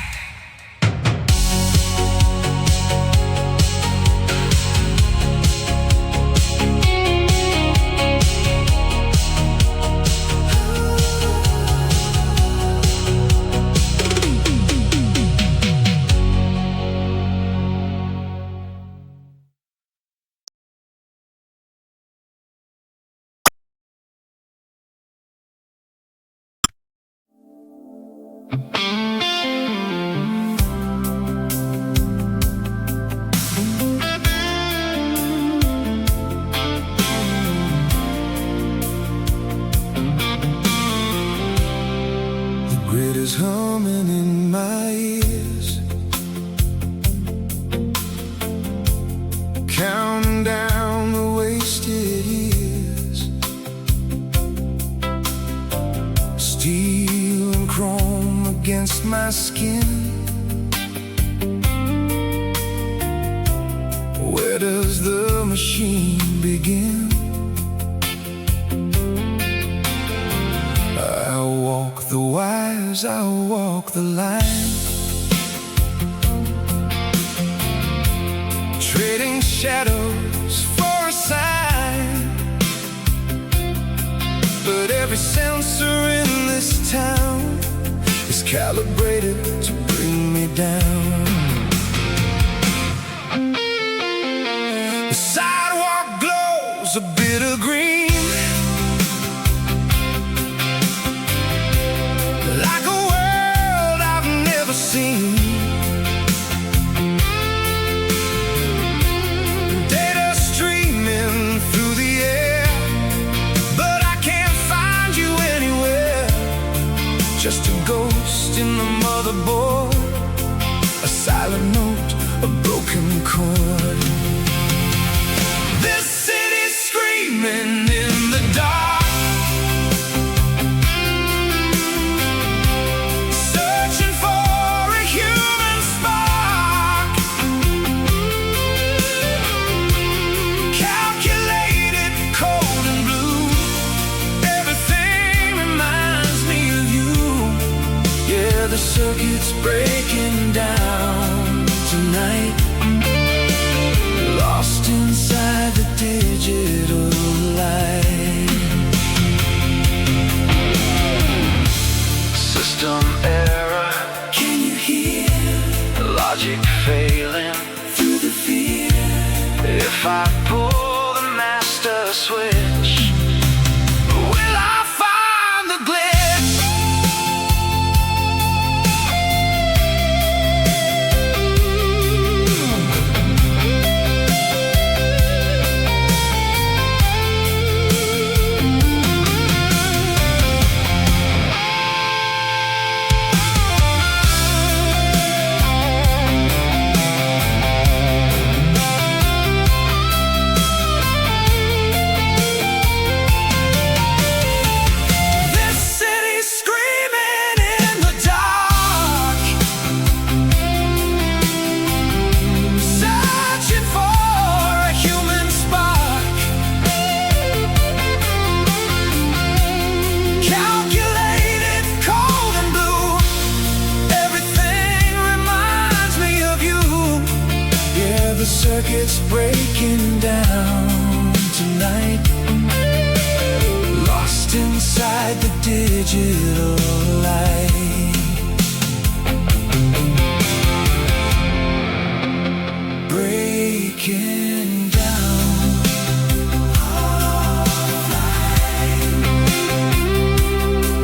The grid is humming in my ears, counting down the wasted years. Steel and chrome against my skin. Where does the machine begin? I'll walk the wires, I'll walk the line, trading shadows for a sign. But every sensor in this town is calibrated to bring me down. The sidewalk glows a bitter green, motherboard, a silent note, a broken chord. This city's screaming in the dark, searching for a human spark. Calculated, cold and blue, everything reminds me of you. Yeah, the circuit's breaking down tonight, lost inside the digital light. System error, can you hear? Logic failing through the fear. If I pull the master switch, will I find the glitch? The circuit's breaking down tonight, lost inside the digital light. Breaking down, offline.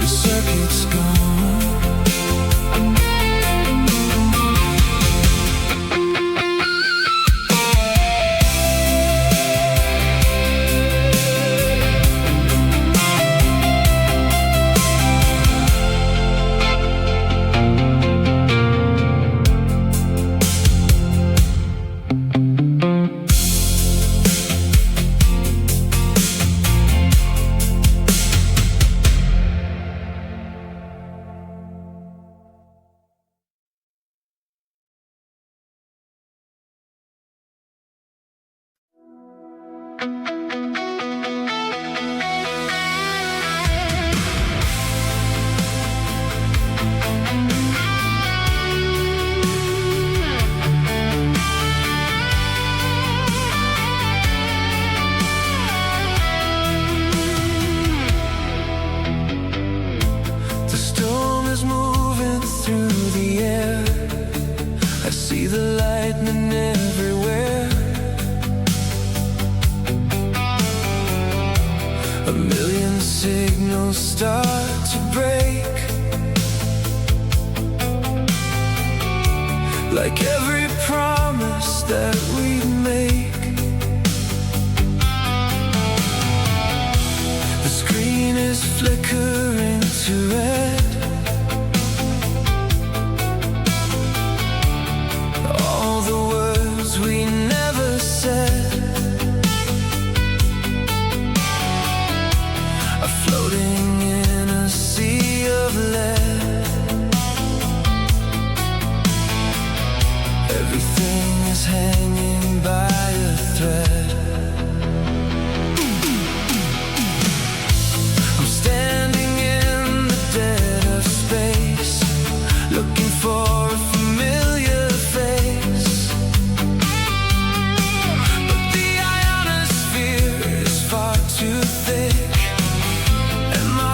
The circuit's gone. I see the lightning everywhere, a million signals start to break, like every promise that we make. The screen is flickering to red, we never said are floating in a sea of lead. Everything is hanging by a thread. I'm standing in the dead of space, looking for a familiar face. Too thick, and my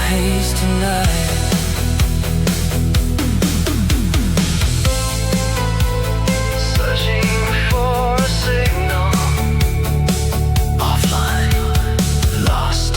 haze tonight. Searching for a signal, offline, lost.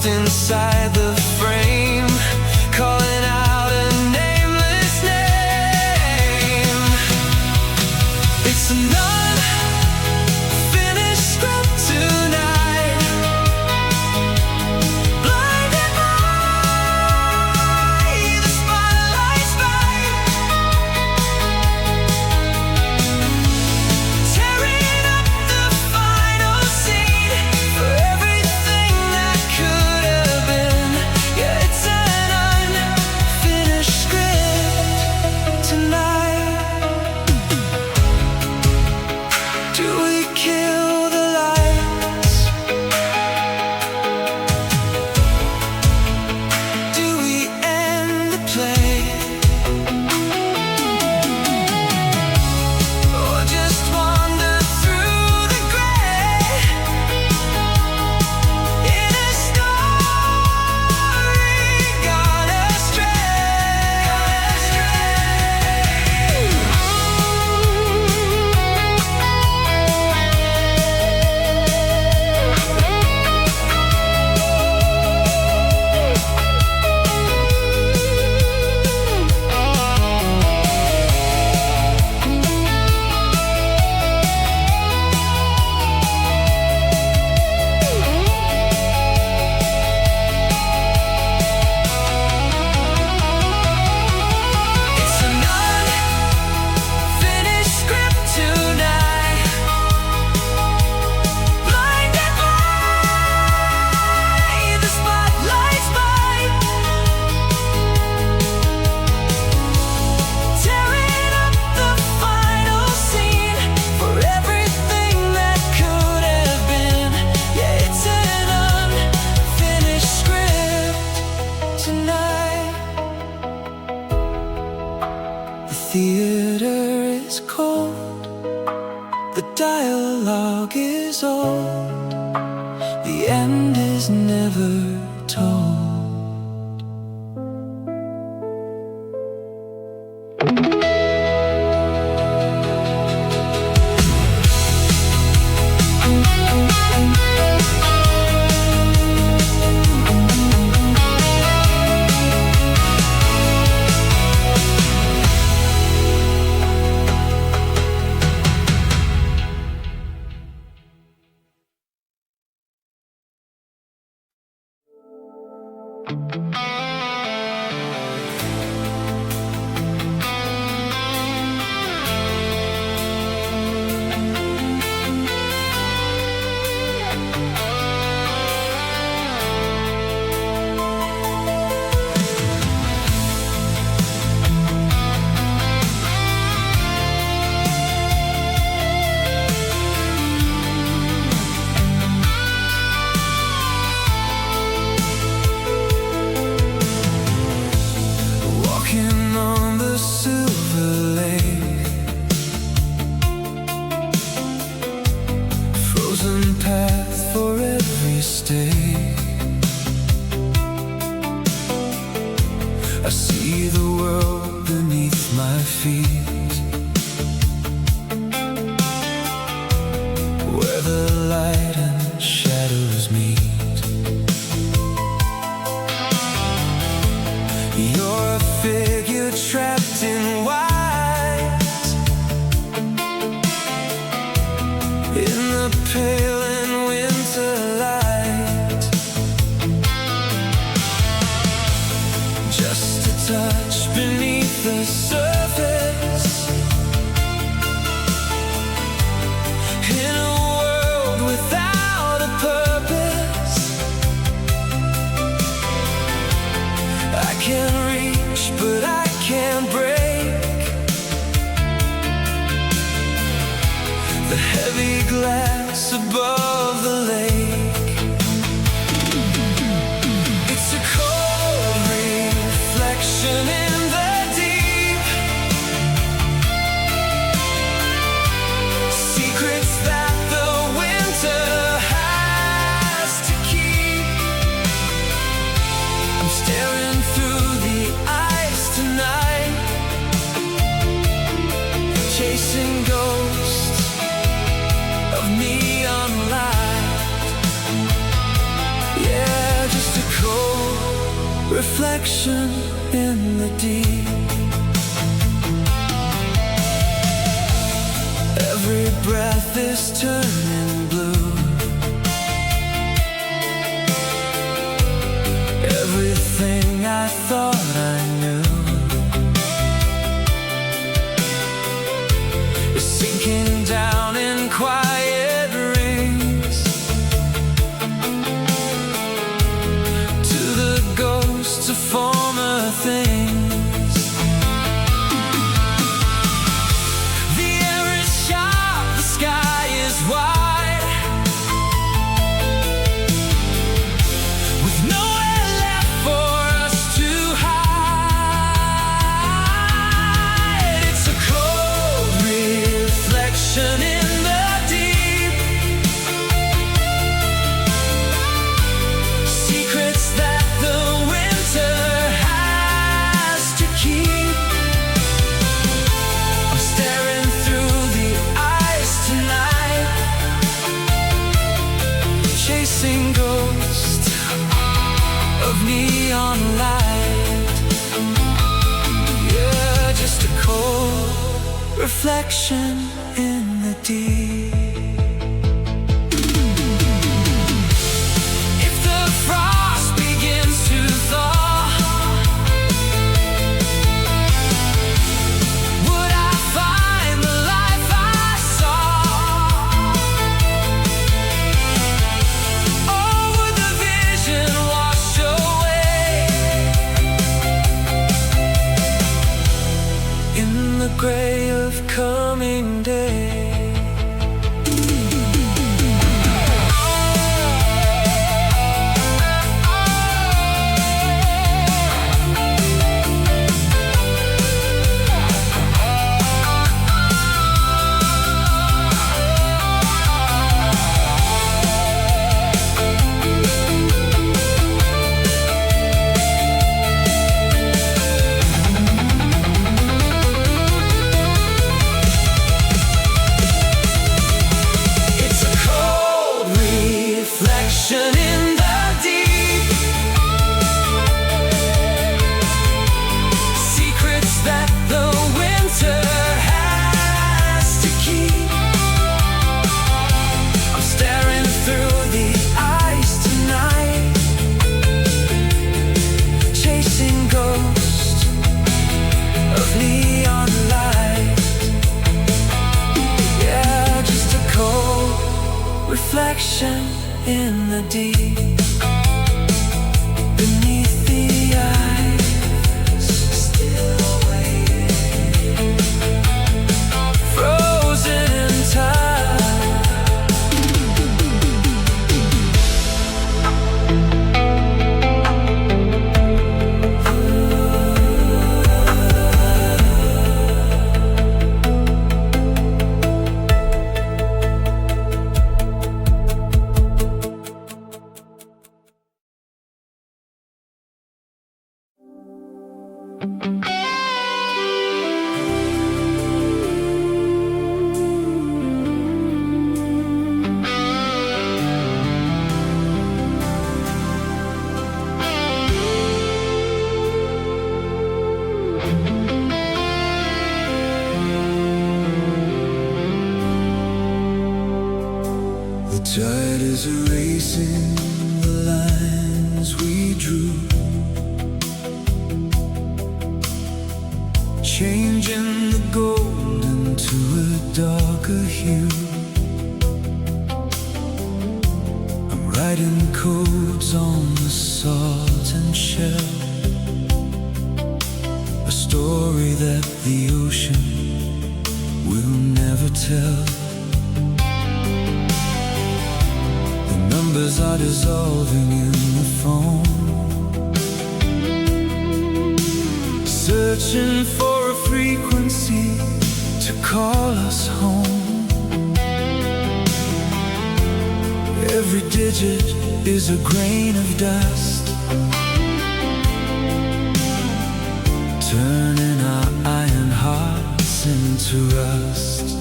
Inside the frame, calling out a nameless name. It's an unfinished script tonight. Blinded by the spotlight's light, tearing up the final scene for everything that could have been. Yeah, it's an unfinished script tonight. Do we kill the lights? Do we end the play? Or just wander through the gray in a story gone astray? It's an unfinished script tonight. Blinded by the spotlight's light, tearing up the final scene for everything that could have been. Yeah, it's an unfinished script tonight. The theater is cold, the dialogue is old, the end is never told. above the lake. It's a cold reflection in the deep, secrets that the winter has to keep. I'm staring through the ice tonight, chasing ghosts of neon light. Yeah, just a cold reflection in the deep. Every breath is turning blue, everything I thought I knew is sinking down in quiet rings to the ghosts of former things. The air is sharp, the sky is wide, with nowhere left for us to hide. It's a cold reflection in the deep, secrets that the winter has to keep. I'm staring through the ice tonight, chasing ghosts of neon light. Yeah, just a cold reflection in the deep. If the frost begins to thaw, would I find the life I saw? Or would the vision wash away in the gray of coming day? It's a cold reflection in the deep, secrets that the winter has to keep. I'm staring through the ice tonight, chasing ghosts of neon light. Yeah, just a cold reflection in the deep, beneath the ice, still waiting, frozen in time. The tide is erasing the lines we drew, changing the gold into a darker hue. I'm writing codes on the salt and shell, a story that the ocean will never tell. colors are dissolving in the foam, searching for a frequency to call us home. Every digit is a grain of dust, turning our iron hearts into rust.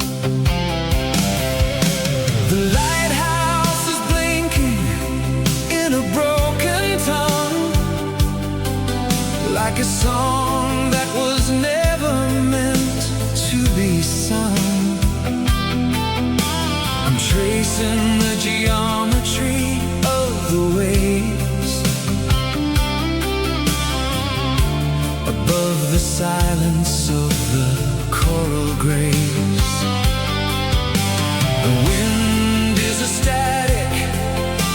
The lighthouse is blinking in a broken tongue, like a song that was never meant to be sung. I'm tracing the geometry of the waves above the silence of the coral graves. The wind is a static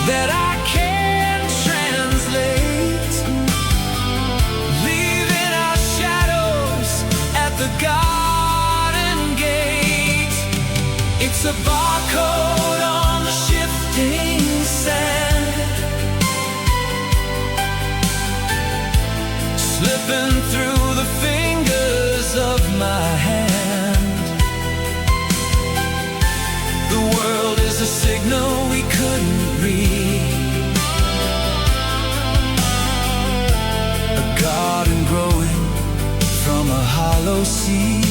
that I can't translate, leaving our shadows at the garden gate. It's a barcode on the shifting sand, slipping through the fingers of my hand. The world is a signal we couldn't read, a garden growing from a hollow seed.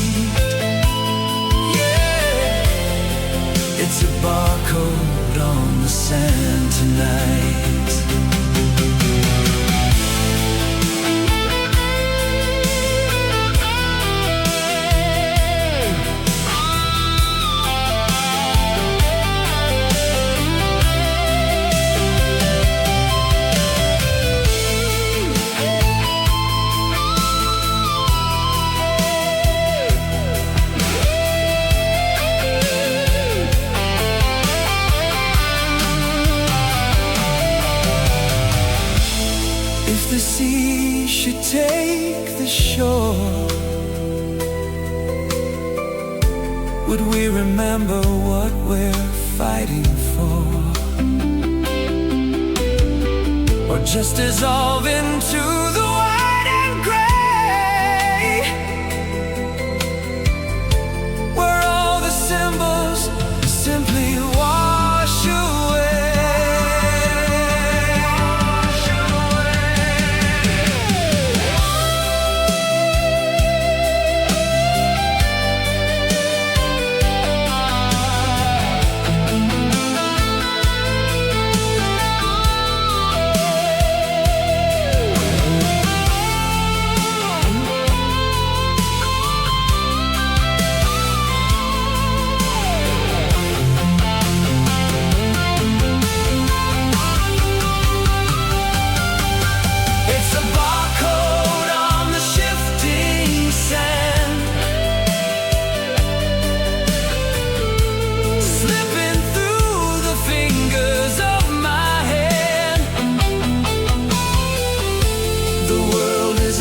Yeah, it's a barcode on the sand tonight. If the sea should take the shore, would we remember what we're fighting for? Or just dissolve into the white and gray, where all the symbols simply wash away?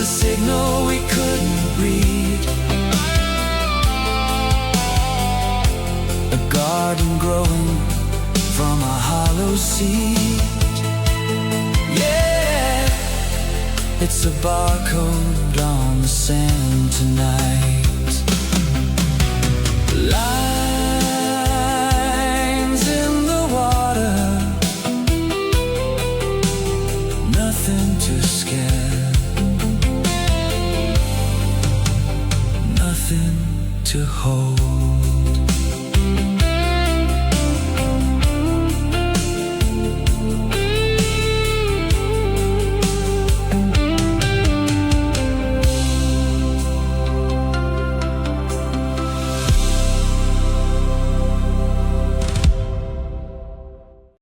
Signal we couldn't read, a garden growing from a hollow seed. Yeah, it's a barcode on the sand tonight. Lines in the water, nothing to scare, nothing to hold.